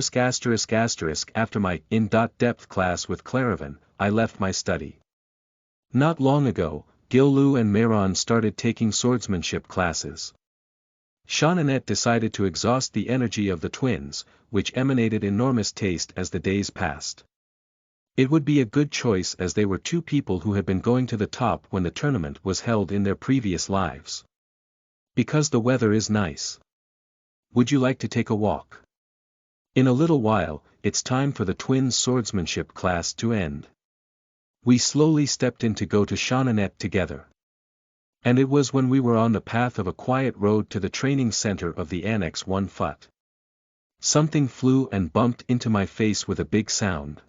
my in-depth class with Claravan, I left my study. Not long ago, Gil-Lu and Mayron started taking swordsmanship classes. Jeanette decided to exhaust the energy of the twins, which emanated enormous taste as the days passed. It would be a good choice as they were two people who had been going to the top when the tournament was held in their previous lives. Because the weather is nice. Would you like to take a walk? In a little while, it's time for the twins' swordsmanship class to end. We slowly stepped in to go to Jeanette together. And it was when we were on the path of a quiet road to the training center of the Annex 1 Foot. Something flew and bumped into my face with a big sound.